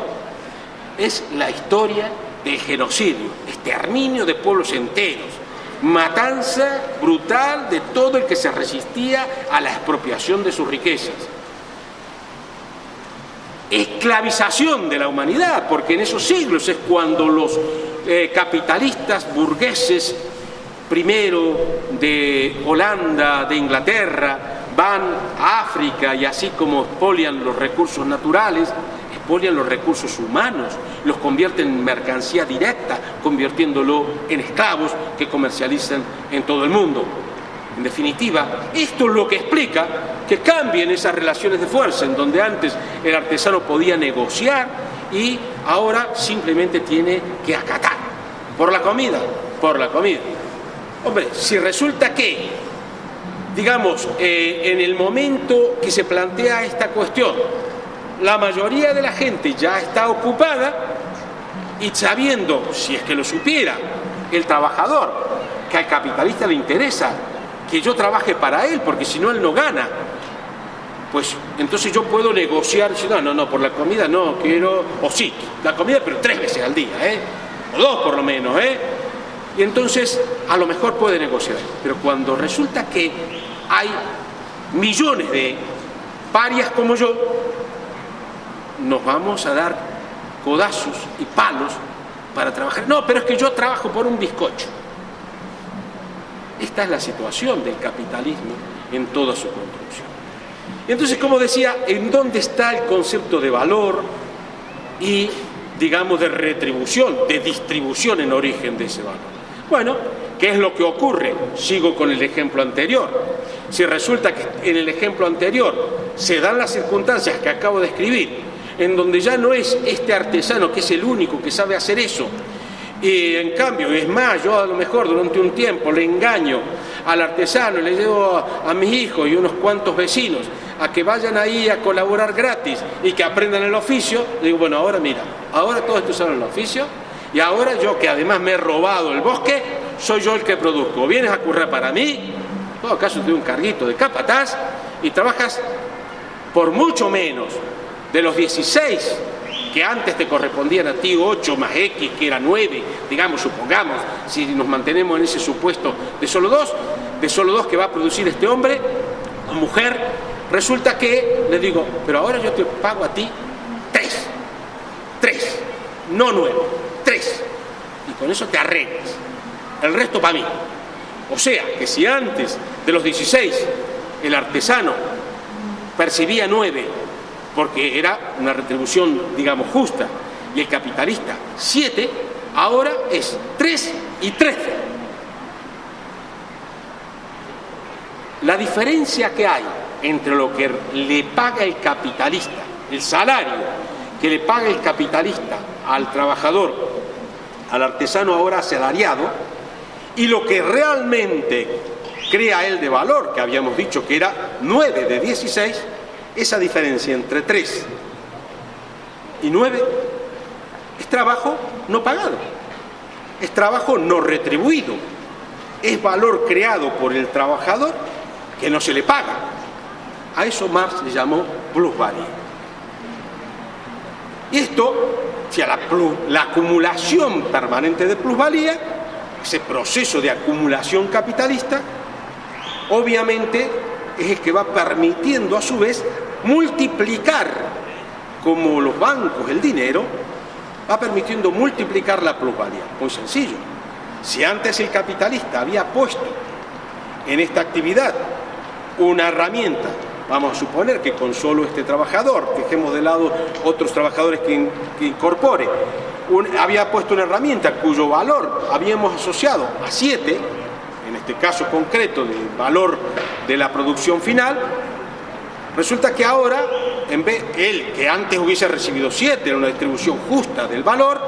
es la historia del genocidio, exterminio de pueblos enteros, matanza brutal de todo el que se resistía a la expropiación de sus riquezas, esclavización de la humanidad, porque en esos siglos es cuando los capitalistas burgueses, primero de Holanda, de Inglaterra, van a África y así como expolian los recursos naturales, expolian los recursos humanos, los convierten en mercancía directa, convirtiéndolo en esclavos que comercializan en todo el mundo. En definitiva, esto es lo que explica que cambien esas relaciones de fuerza, en donde antes el artesano podía negociar y ahora simplemente tiene que acatar. ¿Por la comida? Por la comida. Hombre, si resulta que, digamos, en el momento que se plantea esta cuestión, la mayoría de la gente ya está ocupada, y sabiendo, si es que lo supiera el trabajador, que al capitalista le interesa que yo trabaje para él, porque si no él no gana, pues entonces yo puedo negociar, no, por la comida no quiero, o sí, la comida pero 3 veces al día, o 2 por lo menos, y entonces a lo mejor puede negociar. Pero cuando resulta que hay millones de parias como yo, nos vamos a dar codazos y palos para trabajar. No, pero es que yo trabajo por un bizcocho. Esta es la situación del capitalismo en toda su construcción. Entonces, como decía, ¿en dónde está el concepto de valor y, digamos, de retribución, de distribución en origen de ese valor? Bueno, ¿qué es lo que ocurre? Sigo con el ejemplo anterior. Si resulta que en el ejemplo anterior se dan las circunstancias que acabo de escribir, en donde ya no es este artesano que es el único que sabe hacer eso, y en cambio, es más, yo a lo mejor durante un tiempo le engaño al artesano, le llevo a mis hijos y unos cuantos vecinos a que vayan ahí a colaborar gratis y que aprendan el oficio, le digo, bueno, ahora mira, ahora todos estos saben el oficio, y ahora yo, que además me he robado el bosque, soy yo el que produzco. Vienes a currar para mí, en todo caso te doy un carguito de capataz, y trabajas por mucho menos de los 16 que antes te correspondían a ti, 8 más X, que era 9, digamos, supongamos, si nos mantenemos en ese supuesto de solo dos que va a producir este hombre o mujer, resulta que le digo, pero ahora yo te pago a ti 3, no 9, 3, y con eso te arreglas, el resto para mí. O sea, que si antes de los 16 el artesano percibía 9 porque era una retribución, digamos, justa, y el capitalista 7, ahora es 3 y 13. La diferencia que hay entre lo que le paga el capitalista, el salario que le paga el capitalista al trabajador, al artesano ahora asalariado, y lo que realmente crea él de valor, que habíamos dicho que era 9 de 16, esa diferencia entre 3 y 9 es trabajo no pagado, es trabajo no retribuido, es valor creado por el trabajador que no se le paga. A eso Marx le llamó plusvalía. Y esto, si a la acumulación permanente de plusvalía, ese proceso de acumulación capitalista, obviamente es el que va permitiendo a su vez multiplicar, como los bancos, el dinero, va permitiendo multiplicar la plusvalía. Muy sencillo. Si antes el capitalista había puesto en esta actividad una herramienta, vamos a suponer que con solo este trabajador, dejemos de lado otros trabajadores que incorpore, había puesto una herramienta cuyo valor habíamos asociado a 7, en este caso concreto del valor de la producción final, resulta que ahora, en vez él, que antes hubiese recibido 7, era una distribución justa del valor,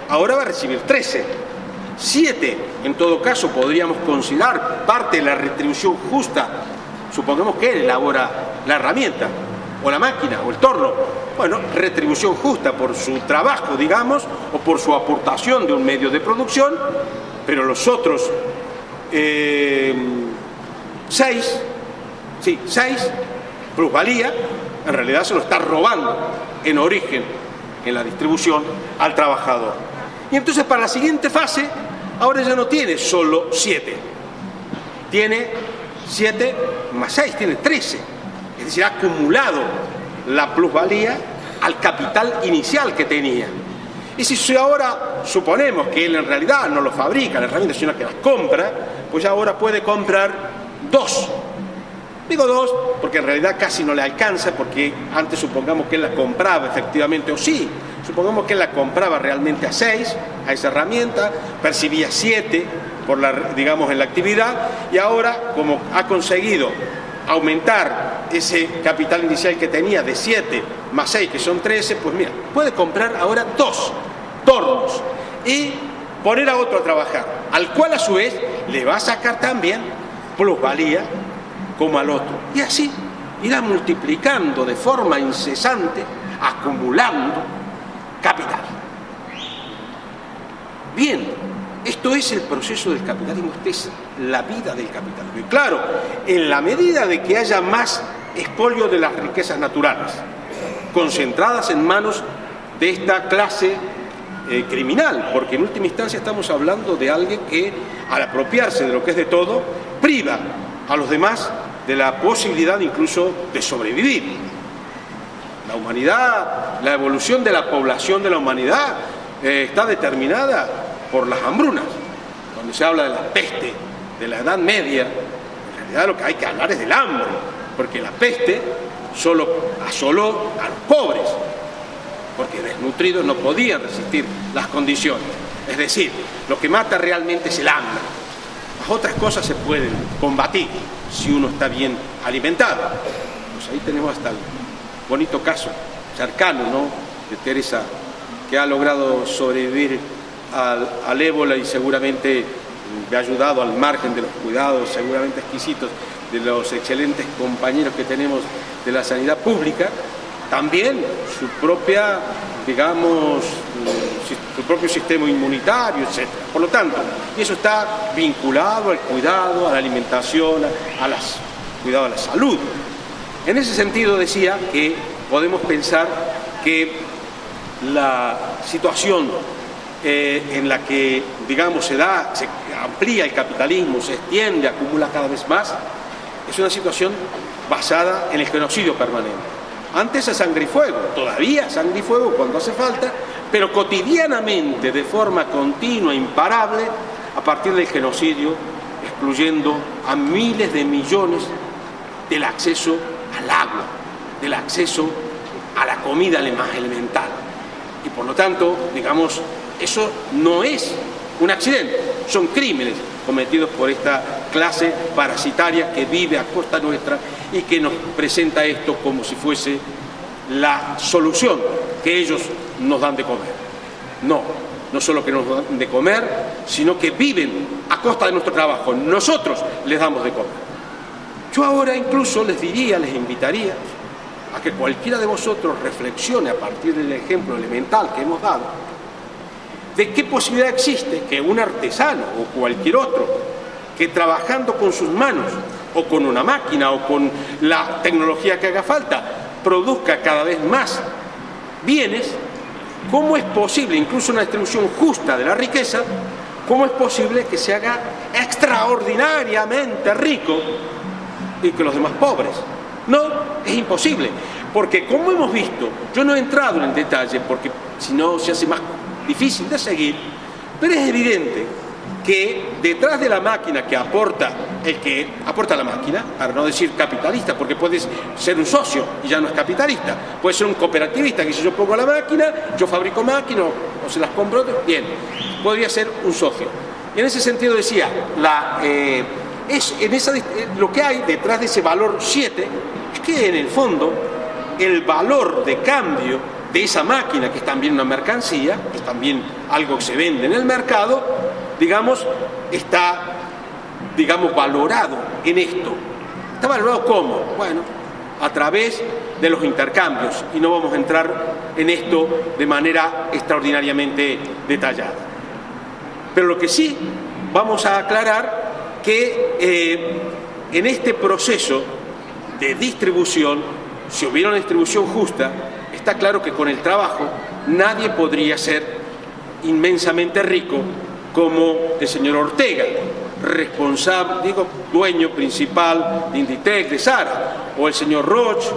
ahora va a recibir 13. 7, en todo caso, podríamos considerar parte de la retribución justa. Supongamos que él elabora la herramienta, o la máquina, o el torno. Bueno, retribución justa por su trabajo, digamos, o por su aportación de un medio de producción, pero los otros 6, plusvalía, en realidad se lo está robando en origen, en la distribución, al trabajador. Y entonces para la siguiente fase, ahora ya no tiene solo 7, tiene 7 más 6, tiene 13, es decir, ha acumulado la plusvalía al capital inicial que tenía. Y si ahora suponemos que él en realidad no lo fabrica la herramienta, sino que las compra, pues ahora puede comprar 2. Digo 2 porque en realidad casi no le alcanza, porque antes supongamos que él la compraba efectivamente, o sí, supongamos que él la compraba realmente a 6, a esa herramienta, percibía 7 por digamos en la actividad, y ahora como ha conseguido aumentar ese capital inicial que tenía de 7 más 6, que son 13, pues mira, puede comprar ahora 2 tornos y poner a otro a trabajar, al cual a su vez le va a sacar también plusvalía como al otro, y así irá multiplicando de forma incesante, acumulando capital. Bien, esto es el proceso del capitalismo, esta es la vida del capitalismo. Y claro, en la medida de que haya más expolio de las riquezas naturales, concentradas en manos de esta clase criminal, porque en última instancia estamos hablando de alguien que, al apropiarse de lo que es de todo, priva a los demás de la posibilidad incluso de sobrevivir. La humanidad, la evolución de la población de la humanidad está determinada por las hambrunas. Cuando se habla de la peste de la Edad Media, en realidad lo que hay que hablar es del hambre, porque la peste solo asoló a los pobres, porque desnutridos no podían resistir las condiciones. Es decir, lo que mata realmente es el hambre. Las otras cosas se pueden combatir si uno está bien alimentado. Pues ahí tenemos hasta el bonito caso cercano, ¿no?, de Teresa, que ha logrado sobrevivir al ébola y seguramente ha ayudado, al margen de los cuidados seguramente exquisitos de los excelentes compañeros que tenemos de la sanidad pública, también su propia, digamos, su propio sistema inmunitario, etc. Por lo tanto, eso está vinculado al cuidado, a la alimentación, cuidado a la salud. En ese sentido decía que podemos pensar que la situación en la que, digamos, se amplía el capitalismo, se extiende, acumula cada vez más, es una situación basada en el genocidio permanente. Antes a sangre y fuego, todavía sangre y fuego cuando hace falta, pero cotidianamente, de forma continua, imparable, a partir del genocidio, excluyendo a miles de millones del acceso al agua, del acceso comida más elemental. Y por lo tanto, digamos, eso no es un accidente, son crímenes cometidos por esta clase parasitaria que vive a costa nuestra y que nos presenta esto como si fuese la solución que ellos nos dan de comer. No solo que nos dan de comer, sino que viven a costa de nuestro trabajo. Nosotros les damos de comer. Yo ahora incluso les invitaría a que cualquiera de vosotros reflexione a partir del ejemplo elemental que hemos dado, de qué posibilidad existe que un artesano o cualquier otro que trabajando con sus manos o con una máquina o con la tecnología que haga falta produzca cada vez más bienes. ¿Cómo es posible, incluso una distribución justa de la riqueza, cómo es posible que se haga extraordinariamente rico y que los demás pobres? No, es imposible, porque como hemos visto, yo no he entrado en el detalle porque si no se hace más difícil de seguir, pero es evidente que detrás de la máquina que aporta el que aporta la máquina, para no decir capitalista, porque puedes ser un socio y ya no es capitalista, puede ser un cooperativista, que si yo pongo la máquina, yo fabrico máquinas o se las compro, bien, podría ser un socio. Y en ese sentido decía, lo que hay detrás de ese valor 7 es que en el fondo el valor de cambio de esa máquina, que es también una mercancía, que es también algo que se vende en el mercado, digamos, está, digamos, valorado en esto. ¿Está valorado cómo? Bueno, a través de los intercambios, y no vamos a entrar en esto de manera extraordinariamente detallada. Pero lo que sí vamos a aclarar que en este proceso de distribución, si hubiera una distribución justa, está claro que con el trabajo nadie podría ser inmensamente rico como el señor Ortega, responsable, dueño principal de Inditex, de Zara, o el señor Roche,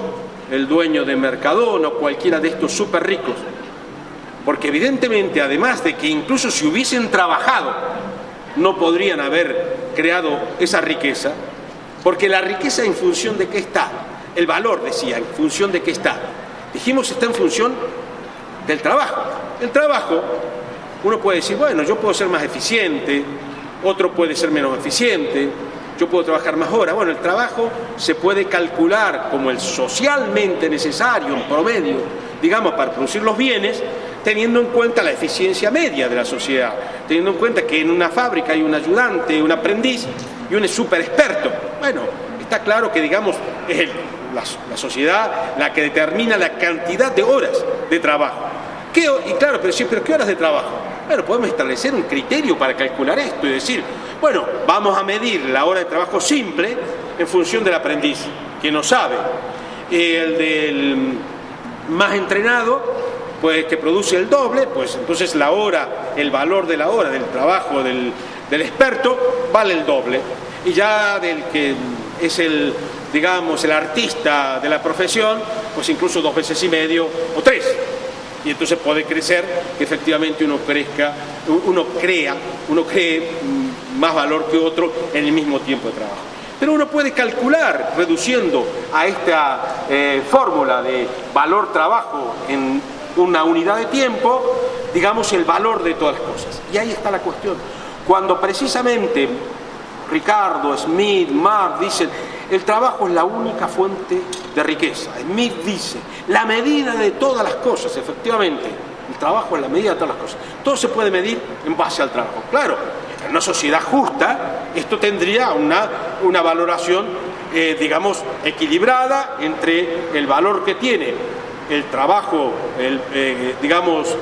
el dueño de Mercadona, o cualquiera de estos súper ricos. Porque evidentemente, además de que incluso si hubiesen trabajado, no podrían haber creado esa riqueza, porque la riqueza en función de qué está, el valor, decía, en función de qué está. Dijimos, está en función del trabajo. El trabajo, uno puede decir, bueno, yo puedo ser más eficiente, otro puede ser menos eficiente, yo puedo trabajar más horas. Bueno, el trabajo se puede calcular como el socialmente necesario, en promedio, digamos, para producir los bienes, teniendo en cuenta la eficiencia media de la sociedad, teniendo en cuenta que en una fábrica hay un ayudante, un aprendiz y un super experto. Bueno, está claro que, digamos, es la sociedad la que determina la cantidad de horas de trabajo. Y claro, pero ¿qué horas de trabajo? Bueno, podemos establecer un criterio para calcular esto y decir, bueno, vamos a medir la hora de trabajo simple en función del aprendiz, que no sabe. El del más entrenado, pues que produce el doble, pues entonces la hora, el valor de la hora del trabajo del experto vale el doble. Y ya del que es el, digamos, el artista de la profesión, pues incluso 2 veces y medio o 3. Y entonces puede crecer que efectivamente uno cree más valor que otro en el mismo tiempo de trabajo. Pero uno puede calcular, reduciendo a esta fórmula de valor trabajo en una unidad de tiempo, digamos, el valor de todas las cosas. Y ahí está la cuestión. Cuando precisamente Ricardo, Smith, Marx dicen, el trabajo es la única fuente de riqueza. Smith dice, la medida de todas las cosas, efectivamente, el trabajo es la medida de todas las cosas. Todo se puede medir en base al trabajo. Claro, en una sociedad justa, esto tendría una valoración, digamos, equilibrada entre el valor que tiene el trabajo, digamos,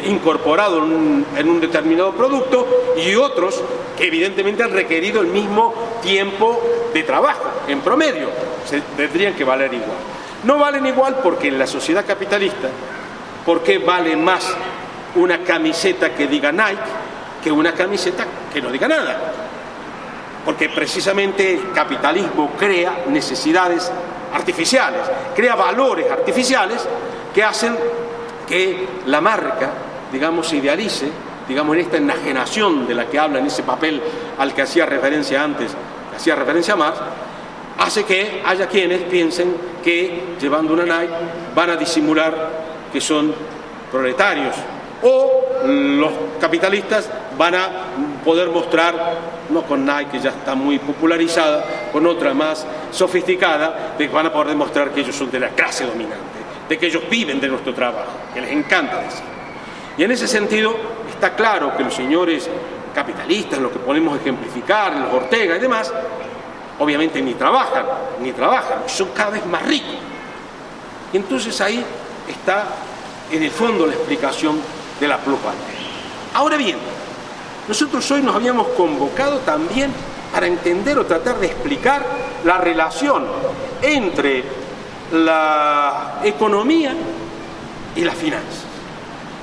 incorporado en un determinado producto y otros que evidentemente han requerido el mismo tiempo de trabajo, en promedio, tendrían que valer igual. No valen igual porque en la sociedad capitalista, ¿por qué vale más una camiseta que diga Nike que una camiseta que no diga nada? Porque precisamente el capitalismo crea necesidades artificiales, crea valores artificiales que hacen que la marca, digamos, se idealice, digamos, en esta enajenación de la que habla en ese papel al que hacía referencia antes, hacía referencia a Marx, hace que haya quienes piensen que llevando una Nike van a disimular que son proletarios, o los capitalistas van a poder mostrar, no con Nike que ya está muy popularizada, con otra más sofisticada, de que van a poder demostrar que ellos son de la clase dominante, de que ellos viven de nuestro trabajo, que les encanta decir. Y en ese sentido está claro que los señores capitalistas, los que podemos ejemplificar, los Ortega y demás, obviamente ni trabajan, son cada vez más ricos. Y entonces ahí está en el fondo la explicación de la plusvalía. Ahora bien, nosotros hoy nos habíamos convocado también para entender o tratar de explicar la relación entre la economía y las finanzas.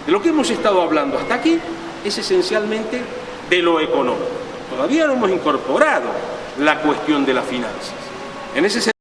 De lo que hemos estado hablando hasta aquí es esencialmente de lo económico. Todavía no hemos incorporado la cuestión de las finanzas. En ese sentido,